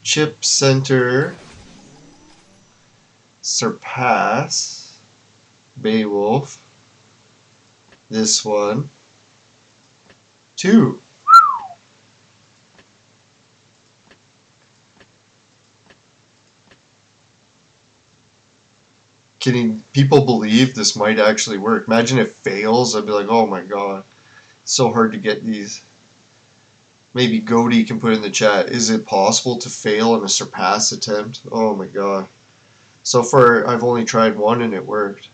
B: chip center, surpass, Beowulf, this one, 2. people believe this might actually work? Imagine it fails. I'd be like, oh my god, it's so hard to get these. Maybe Goaty can put in the chat. Is it possible to fail in a surpass attempt? Oh my god. So far, I've only tried one and it worked.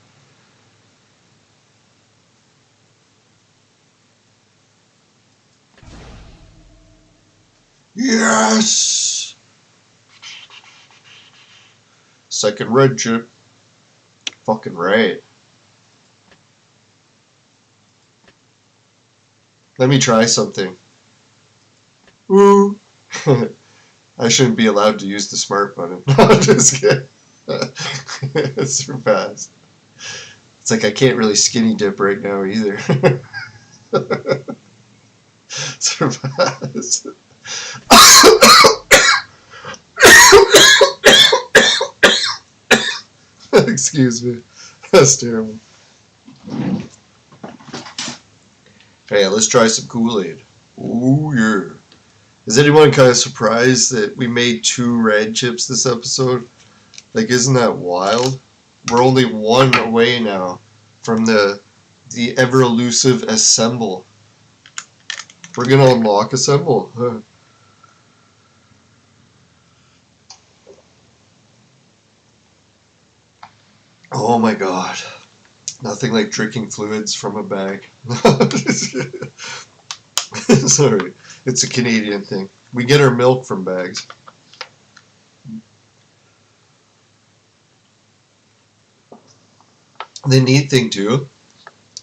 B: Yes! Second red chip. Fucking right. Let me try something. Woo! I shouldn't be allowed to use the smart button. No, I'm just kidding. It's too fast. It's like I can't really skinny dip right now either. It's too fast. Excuse me. That's terrible. Okay, let's try some Kool-Aid. Ooh, yeah. Is anyone kind of surprised that we made 2 red chips this episode? Like, isn't that wild? We're only 1 away now from the ever elusive Assemble. We're gonna unlock Assemble. Oh my god. Nothing like drinking fluids from a bag. Sorry. It's a Canadian thing. We get our milk from bags. The neat thing too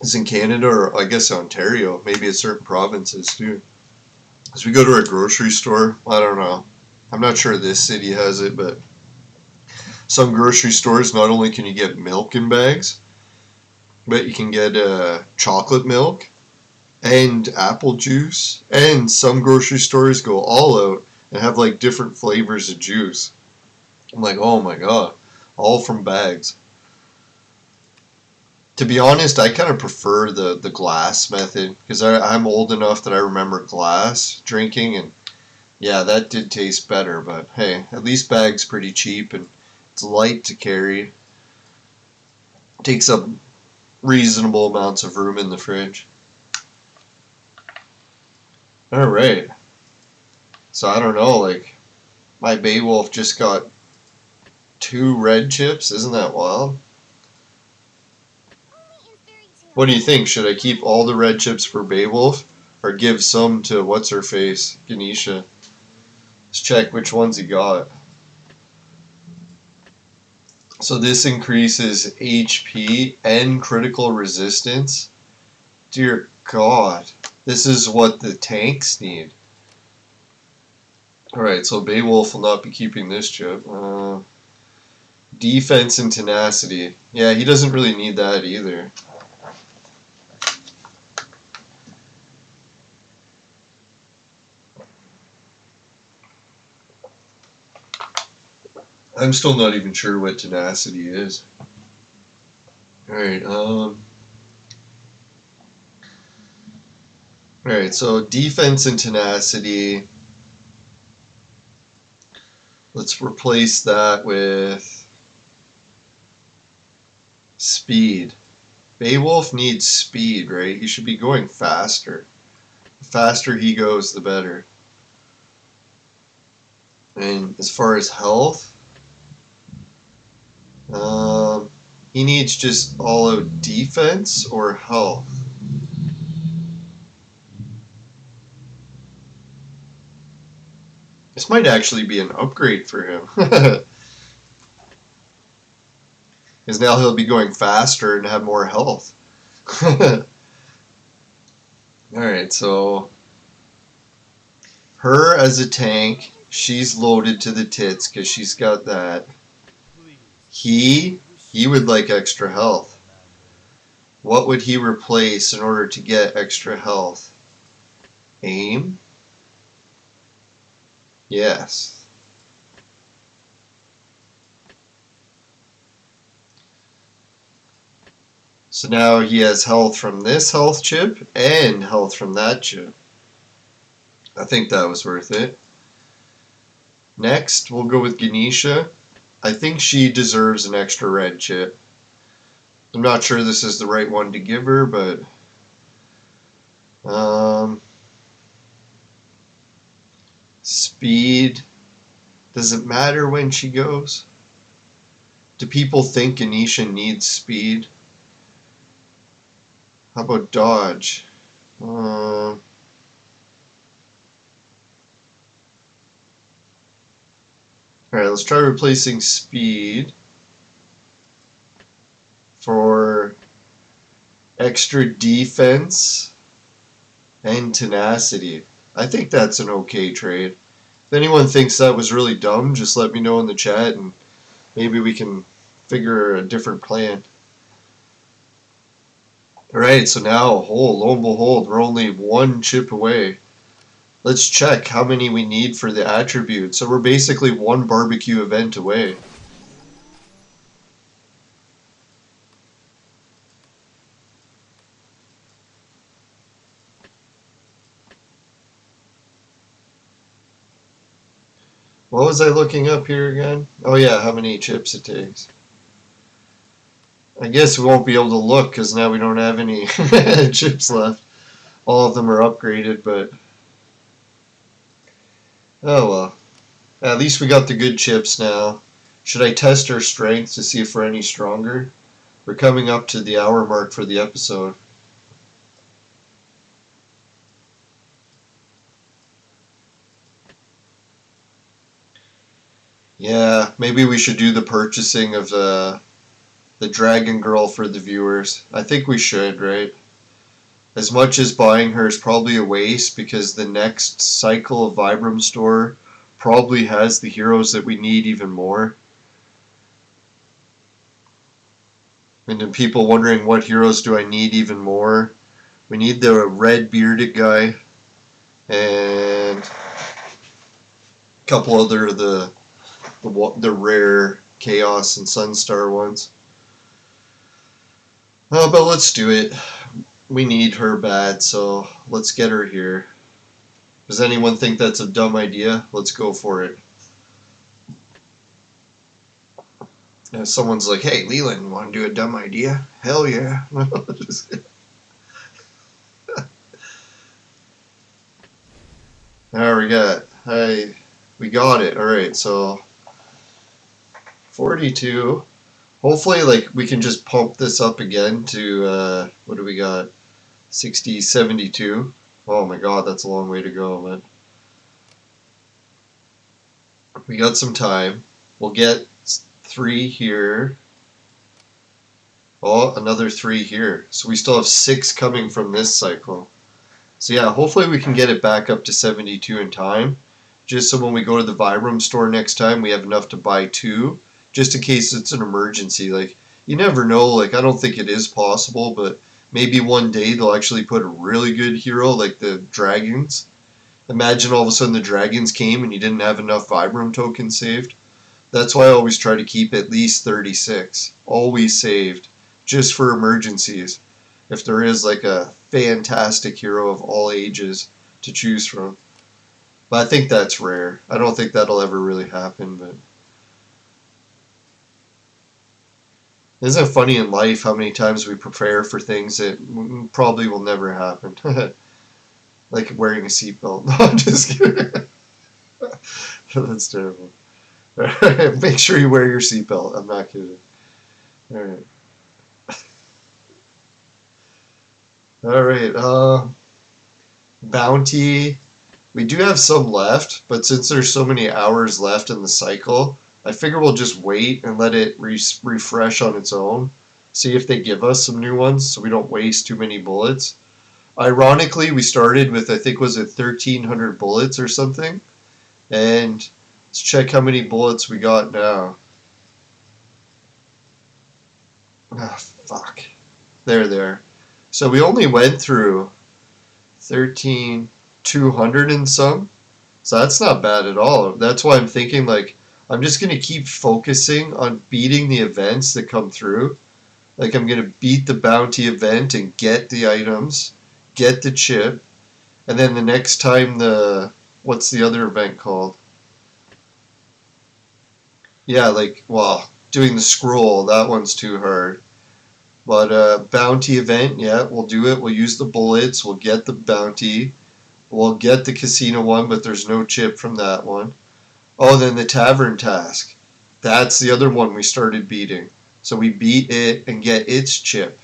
B: is in Canada, or I guess Ontario, maybe in certain provinces too, as we go to a grocery store, I don't know, I'm not sure this city has it, but some grocery stores, not only can you get milk in bags, but you can get chocolate milk and apple juice, and some grocery stores go all out and have like different flavors of juice. I'm like, oh my god, all from bags. To be honest, I kind of prefer the glass method, because I'm old enough that I remember glass drinking, and yeah, that did taste better, but hey, at least bag's pretty cheap and it's light to carry. Takes up reasonable amounts of room in the fridge. Alright. So I don't know, like, my Beowulf just got 2 red chips, isn't that wild? What do you think? Should I keep all the red chips for Beowulf, or give some to what's-her-face, Ganesha? Let's check which ones he got. So this increases HP and critical resistance. Dear God, this is what the tanks need. Alright, so Beowulf will not be keeping this chip. Defense and tenacity. Yeah, he doesn't really need that either. I'm still not even sure what tenacity is. Alright, Alright, so defense and tenacity. Let's replace that with speed. Beowulf needs speed, right? He should be going faster. The faster he goes, the better. And as far as health, he needs just all-out defense or health. This might actually be an upgrade for him. Because now he'll be going faster and have more health. Alright, so her as a tank, she's loaded to the tits because she's got that. He would like extra health. What would he replace in order to get extra health? Aim? Yes. So now he has health from this health chip and health from that chip. I think that was worth it. Next, we'll go with Ganesha. I think she deserves an extra red chip. I'm not sure this is the right one to give her, but speed. Does it matter when she goes? Do people think Anisha needs speed? How about dodge? Alright, let's try replacing speed for extra defense and tenacity. I think that's an okay trade. If anyone thinks that was really dumb, just let me know in the chat and maybe we can figure a different plan. Alright, so now, lo and behold, we're only one chip away. Let's check how many we need for the attribute. So we're basically one barbecue event away. What was I looking up here again? Oh yeah, how many chips it takes. I guess we won't be able to look because now we don't have any chips left. All of them are upgraded, but oh well. At least we got the good chips now. Should I test our strength to see if we're any stronger? We're coming up to the hour mark for the episode. Yeah, maybe we should do the purchasing of the Dragon Girl for the viewers. I think we should, right? As much as buying her is probably a waste because the next cycle of Vibram Store probably has the heroes that we need even more. And then people wondering what heroes do I need even more. We need the red bearded guy and a couple other the rare Chaos and Sunstar ones. Oh, but let's do it. We need her bad, so let's get her here. Does anyone think that's a dumb idea? Let's go for it. If someone's like, hey, Leland, want to do a dumb idea? Hell yeah. There we got. We got it. Alright, so 42. Hopefully, like, we can just pump this up again to, what do we got? 60, 72. Oh my god, that's a long way to go, man. We got some time. We'll get 3 here. Oh, another 3 here. So we still have 6 coming from this cycle. So yeah, hopefully we can get it back up to 72 in time. Just so when we go to the Vibram store next time, we have enough to buy 2. Just in case it's an emergency. Like, you never know. Like, I don't think it is possible, but maybe one day they'll actually put a really good hero like the dragons. Imagine all of a sudden the dragons came and you didn't have enough Vibram tokens saved. That's why I always try to keep at least 36. Always saved. Just for emergencies. If there is like a fantastic hero of all ages to choose from. But I think that's rare. I don't think that'll ever really happen, but isn't it funny in life how many times we prepare for things that probably will never happen? Like wearing a seatbelt. No, I'm just kidding. That's terrible. Alright, make sure you wear your seatbelt. I'm not kidding. Alright. Alright, bounty. We do have some left, but since there's so many hours left in the cycle, I figure we'll just wait and let it refresh on its own. See if they give us some new ones so we don't waste too many bullets. Ironically, we started with, I think, was it 1,300 bullets or something? And let's check how many bullets we got now. Ah, fuck. There. So we only went through 13,200 and some. So that's not bad at all. That's why I'm thinking, like, I'm just going to keep focusing on beating the events that come through. Like, I'm going to beat the bounty event and get the items, get the chip, and then the next time what's the other event called? Yeah, like, well, doing the scroll, that one's too hard. But bounty event, yeah, we'll do it. We'll use the bullets. We'll get the bounty. We'll get the casino one, but there's no chip from that one. Oh, then the tavern task. That's the other one we started beating. So we beat it and get its chip.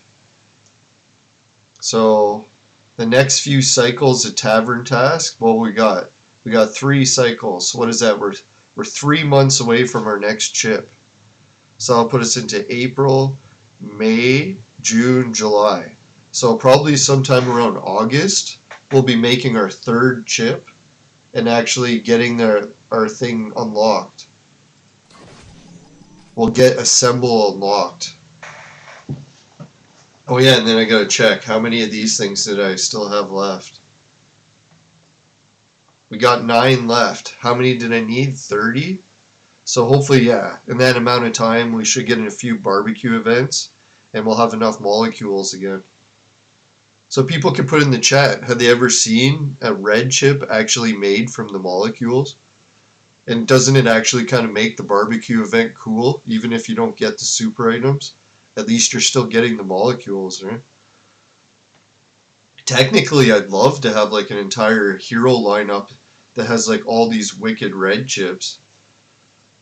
B: So the next few cycles of tavern task, well, we got 3 cycles. So what is that? We're 3 months away from our next chip. So I'll put us into April, May, June, July. So probably sometime around August, we'll be making our 3rd chip and actually getting our thing unlocked. We'll get assemble unlocked. Oh yeah, and then I gotta check how many of these things did I still have left. We got 9 left. How many did I need? 30? So hopefully, yeah, in that amount of time we should get in a few barbecue events and we'll have enough molecules again. So people can put in the chat, have they ever seen a red chip actually made from the molecules? And doesn't it actually kind of make the barbecue event cool, even if you don't get the super items? At least you're still getting the molecules, right? Technically, I'd love to have like an entire hero lineup that has like all these wicked red chips.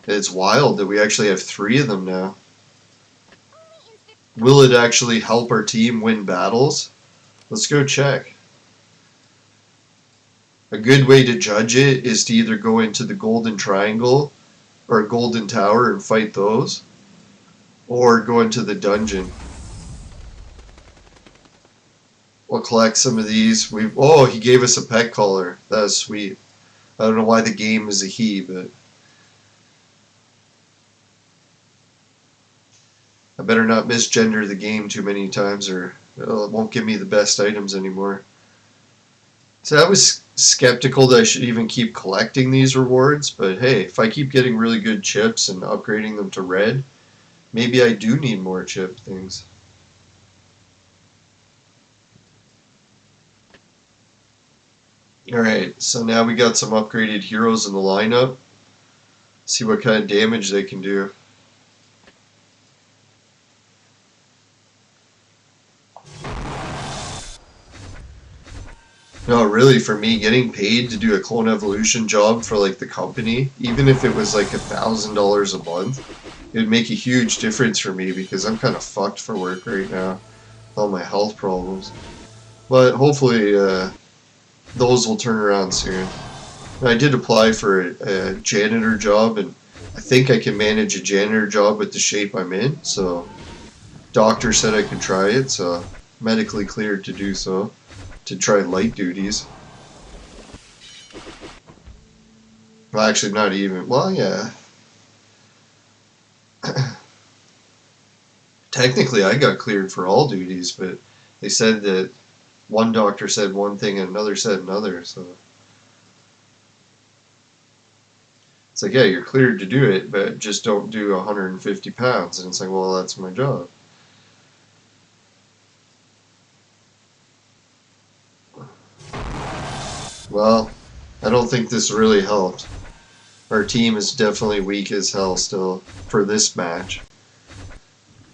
B: It's wild that we actually have 3 of them now. Will it actually help our team win battles? Let's go check. A good way to judge it is to either go into the golden triangle or golden tower and fight those, or go into the dungeon. We'll collect some of these. Oh, he gave us a pet collar. That was sweet. I don't know why the game is a he, but I better not misgender the game too many times or it won't give me the best items anymore. So I was skeptical that I should even keep collecting these rewards, but hey, if I keep getting really good chips and upgrading them to red, maybe I do need more chip things. Alright, so now we got some upgraded heroes in the lineup. See what kind of damage they can do. No, really, for me, getting paid to do a clone evolution job for like the company, even if it was like $1,000 a month, it would make a huge difference for me because I'm kind of fucked for work right now with all my health problems. But hopefully those will turn around soon. I did apply for a janitor job, and I think I can manage a janitor job with the shape I'm in, so doctor said I could try it, so medically cleared to do so, to try light duties. Well, actually not even, well, yeah. Technically I got cleared for all duties, but they said that one doctor said one thing and another said another, so it's like, yeah, you're cleared to do it, but just don't do 150 pounds. And it's like, well, that's my job. Well, I don't think this really helped. Our team is definitely weak as hell still for this match.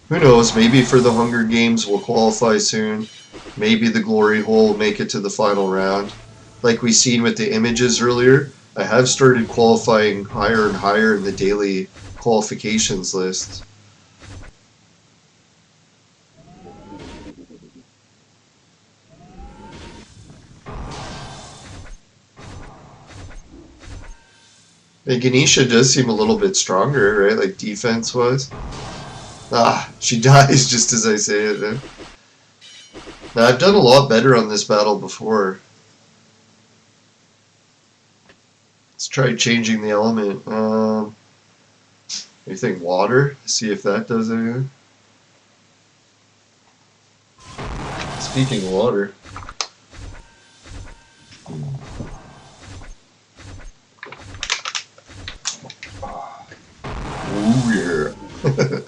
B: Who knows, maybe for the Hunger Games we'll qualify soon. Maybe the Glory Hole will make it to the final round. Like we seen with the images earlier, I have started qualifying higher and higher in the daily qualifications lists. And Ganesha does seem a little bit stronger, right? Like defense-wise. Ah, she dies just as I say it. Eh? Now, I've done a lot better on this battle before. Let's try changing the element. You think water? See if that does anything. Speaking of water. Oh yeah.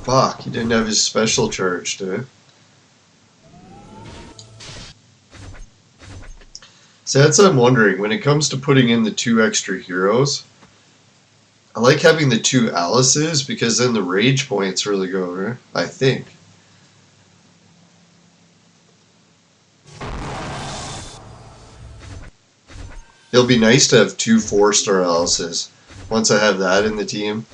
B: Fuck, he didn't have his special charge, did he? So that's what I'm wondering. When it comes to putting in the 2 extra heroes, I like having the 2 Alices because then the rage points really go over, I think. It'll be nice to have 2 4-star Alices once I have that in the team.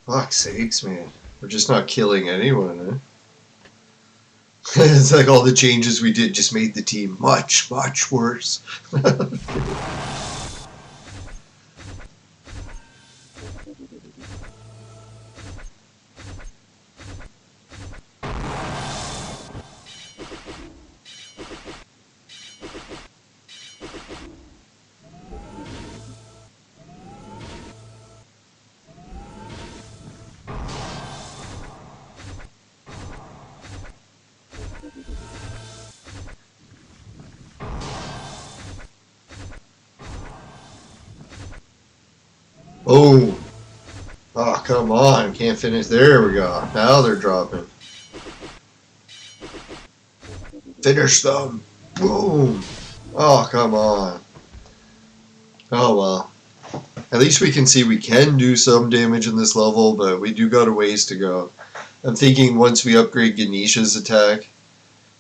B: Fuck's sakes, man. We're just not killing anyone, eh? It's like all the changes we did just made the team much, much worse. Oh! Oh, come on. Can't finish. There we go. Now they're dropping. Finish them. Boom. Oh, come on. Oh, well. At least we can see we can do some damage in this level, but we do got a ways to go. I'm thinking once we upgrade Ganesha's attack,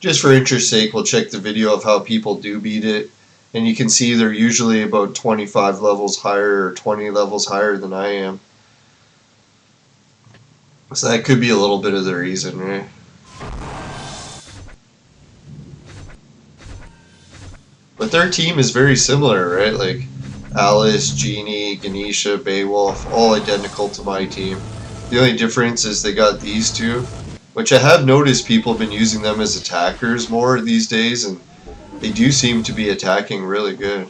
B: just for interest's sake, we'll check the video of how people do beat it. And you can see they're usually about 25 levels higher or 20 levels higher than I am. So that could be a little bit of the reason, right? But their team is very similar, right? Like Alice, Genie, Ganesha, Beowulf, all identical to my team. The only difference is they got these 2, which I have noticed people have been using them as attackers more these days, and they do seem to be attacking really good.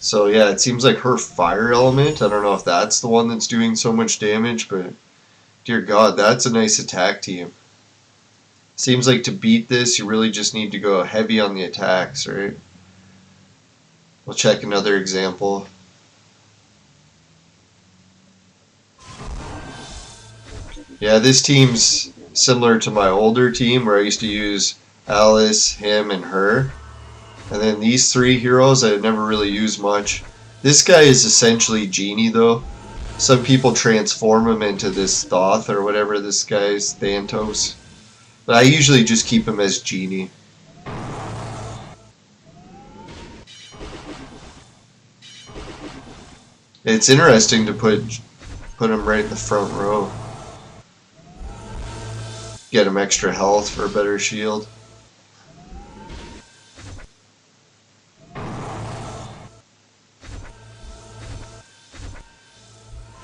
B: So yeah, it seems like her fire element, I don't know if that's the one that's doing so much damage, but dear God, that's a nice attack team. Seems like to beat this, you really just need to go heavy on the attacks, right? We'll check another example. Yeah, this team's similar to my older team where I used to use Alice, him, and her. And then these 3 heroes I never really used much. This guy is essentially Genie though. Some people transform him into this Thoth or whatever this guy's, Thantos. But I usually just keep him as Genie. It's interesting to put him right in the front row. Get him extra health for a better shield.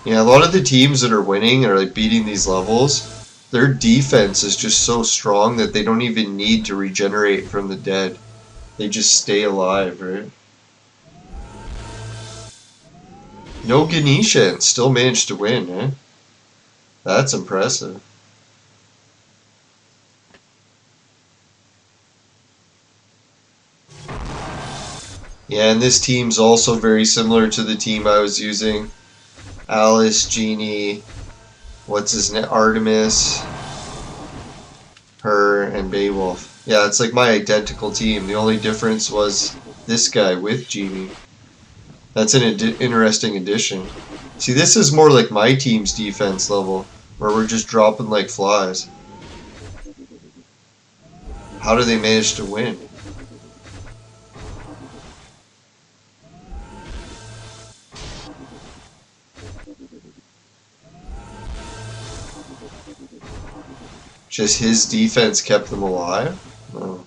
B: Yeah, a lot of the teams that are winning or like beating these levels, their defense is just so strong that they don't even need to regenerate from the dead. They just stay alive, right? No Ganesha and still managed to win, eh? That's impressive. Yeah, and this team's also very similar to the team I was using. Alice, Genie, what's his name? Artemis, her, and Beowulf. Yeah, it's like my identical team. The only difference was this guy with Genie. That's an interesting addition. See, this is more like my team's defense level, where we're just dropping like flies. How do they manage to win? Just his defense kept them alive? No.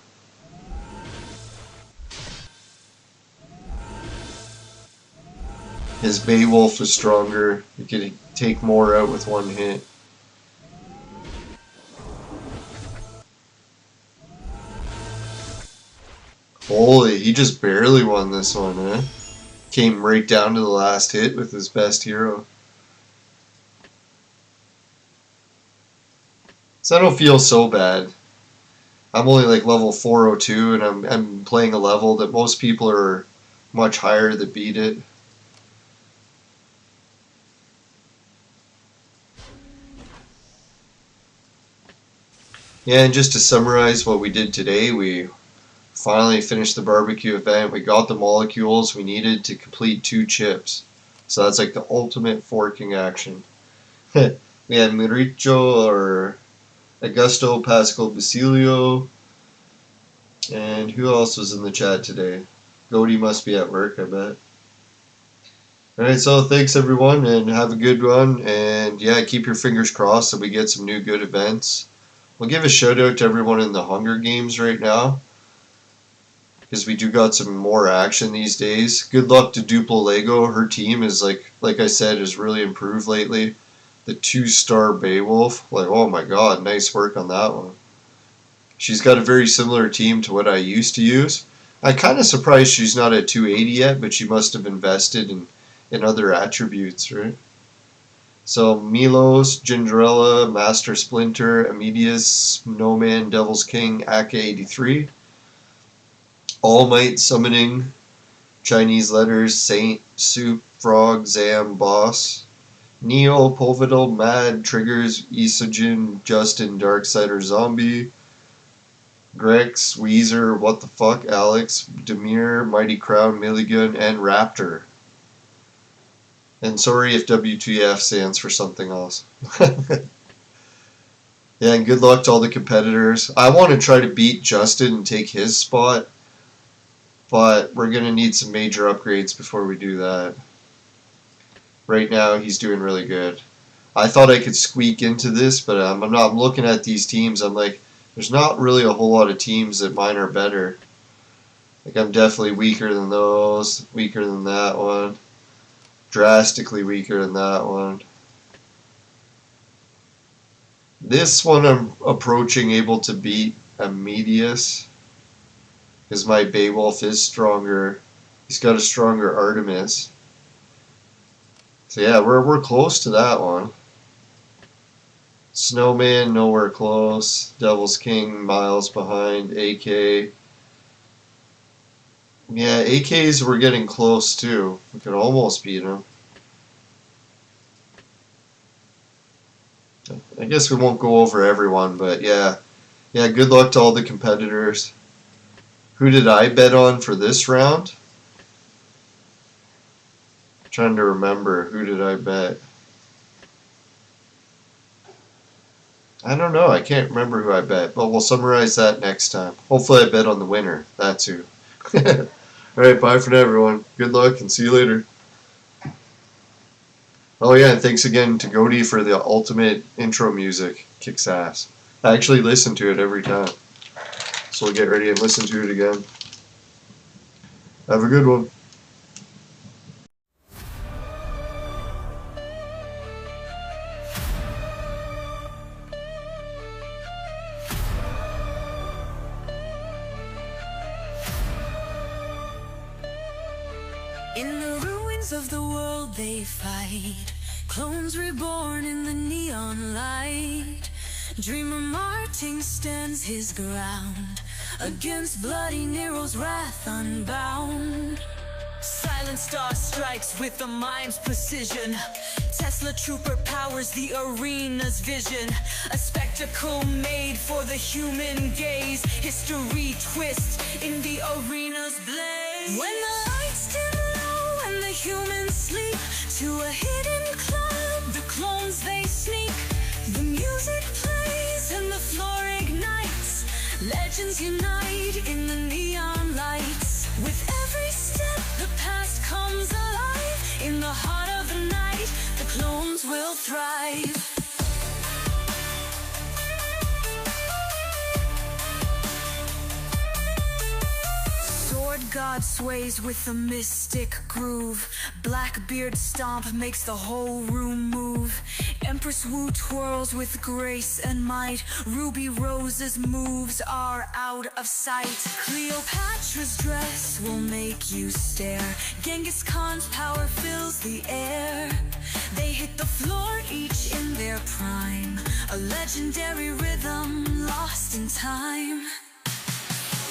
B: His Beowulf was stronger. He could take more out with one hit. Holy, he just barely won this one, eh? came right down to the last hit with his best hero. So I don't feel so bad. I'm only like level 402, and I'm playing a level that most people are much higher that beat it. Yeah, and just to summarize what we did today, we finally finished the barbecue event. We got the molecules we needed to complete 2 chips. So that's like the ultimate forking action. We had Miricho or Augusto Pascal Basilio. And who else was in the chat today? Goaty must be at work, I bet. Alright, so thanks everyone, and have a good one. And yeah, keep your fingers crossed that we get some new good events. We'll give a shout out to everyone in the Hunger Games right now, because we do got some more action these days. Good luck to Duplo Lego. Her team is like I said, has really improved lately. The 2-star Beowulf, like, oh my god, nice work on that one. She's got a very similar team to what I used to use. I'm kind of surprised she's not at 280 yet, but she must have invested in other attributes, right? So Milos, Gingerella, Master Splinter, Amedius, Snowman, Devil's King, Aka83. All Might Summoning, Chinese Letters, Saint, Soup, Frog, Zam, Boss. Neo, Povidal, Mad, Triggers, Isogen, Justin, Darksider, Zombie. Grex, Weezer, What the Fuck, Alex, Demir, Mighty Crown, Milligan, and Raptor. And sorry if WTF stands for something else. Yeah, and good luck to all the competitors. I want to try to beat Justin and take his spot, but we're going to need some major upgrades before we do that. Right now, he's doing really good. I thought I could squeak into this, but I'm looking at these teams. I'm like, there's not really a whole lot of teams that mine are better. Like, I'm definitely weaker than those, weaker than that one. Drastically weaker than that one. This one I'm approaching able to beat Amedius, because my Beowulf is stronger. He's got a stronger Artemis. So yeah, we're close to that one. Snowman, nowhere close. Devil's King, miles behind. AK. Yeah, AKs we're getting close too. We could almost beat him. I guess we won't go over everyone, but yeah. Yeah, good luck to all the competitors. Who did I bet on for this round? I'm trying to remember. Who did I bet? I don't know. I can't remember who I bet, but we'll summarize that next time. Hopefully I bet on the winner. That's who. Alright, bye for now, everyone. Good luck, and see you later. Oh yeah, and thanks again to Goaty for the ultimate intro music. Kicks ass. I actually listen to it every time. So we'll get ready and listen to it again. Have a good one.
A: In the ruins of the world they fight, clones reborn in the neon light. Dreamer Martin stands his ground against bloody Nero's wrath unbound. Silent Star strikes with the mime's precision. Tesla Trooper powers the arena's vision. A spectacle made for the human gaze. History twists in the arena's blaze. When the lights dim low and the humans sleep, to a hidden club the clones they sneak. The music plays and the floor ignites. Legends unite in the neon lights. With every step the past comes alive. In the heart of the night the clones will thrive. Sword god sways with a mystic groove. Blackbeard stomp makes the whole room move. Empress Wu twirls with grace and might. Ruby Rose's moves are out of sight. Cleopatra's dress will make you stare. Genghis Khan's power fills the air. They hit the floor each in their prime. A legendary rhythm lost in time.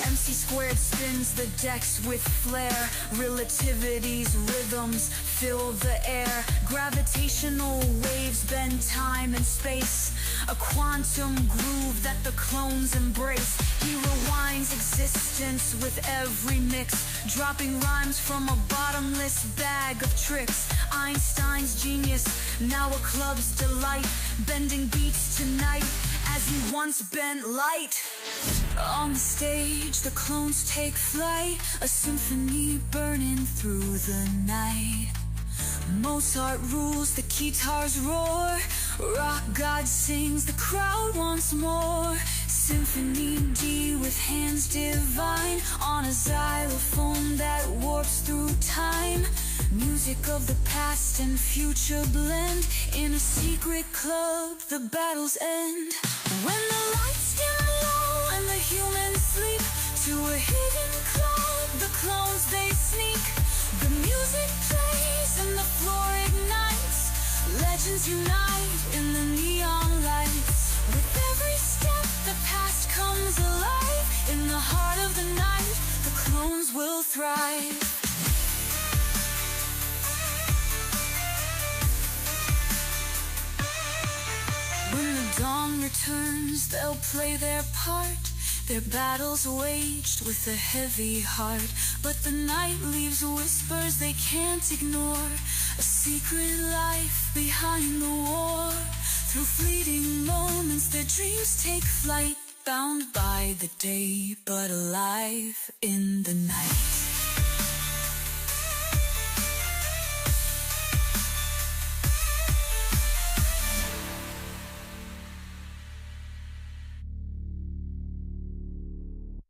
A: MC squared spins the decks with flair. Relativity's rhythms fill the air. Gravitational waves bend time and space. A quantum groove that the clones embrace. He rewinds existence with every mix, dropping rhymes from a bottomless bag of tricks. Einstein's genius, now a club's delight, bending beats tonight as he once bent light. On the stage, the clones take flight, a symphony burning through the night. Mozart rules, the guitars roar. Rock God sings, the crowd wants more. Symphony D with hands divine, on a xylophone that warps through time. Music of the past and future blend, in a secret club the battles end. When the lights dim low and the humans sleep, to a hidden club the clones they sneak. The music plays and the floor ignites. Legends unite in the neon lights. With every step the past comes alive. In the heart of the night the clones will thrive. When the dawn returns, they'll play their part. Their battles waged with a heavy heart. But the night leaves whispers they can't ignore. A secret life behind the war. Through fleeting moments their dreams take flight. Bound by the day, but alive in the night.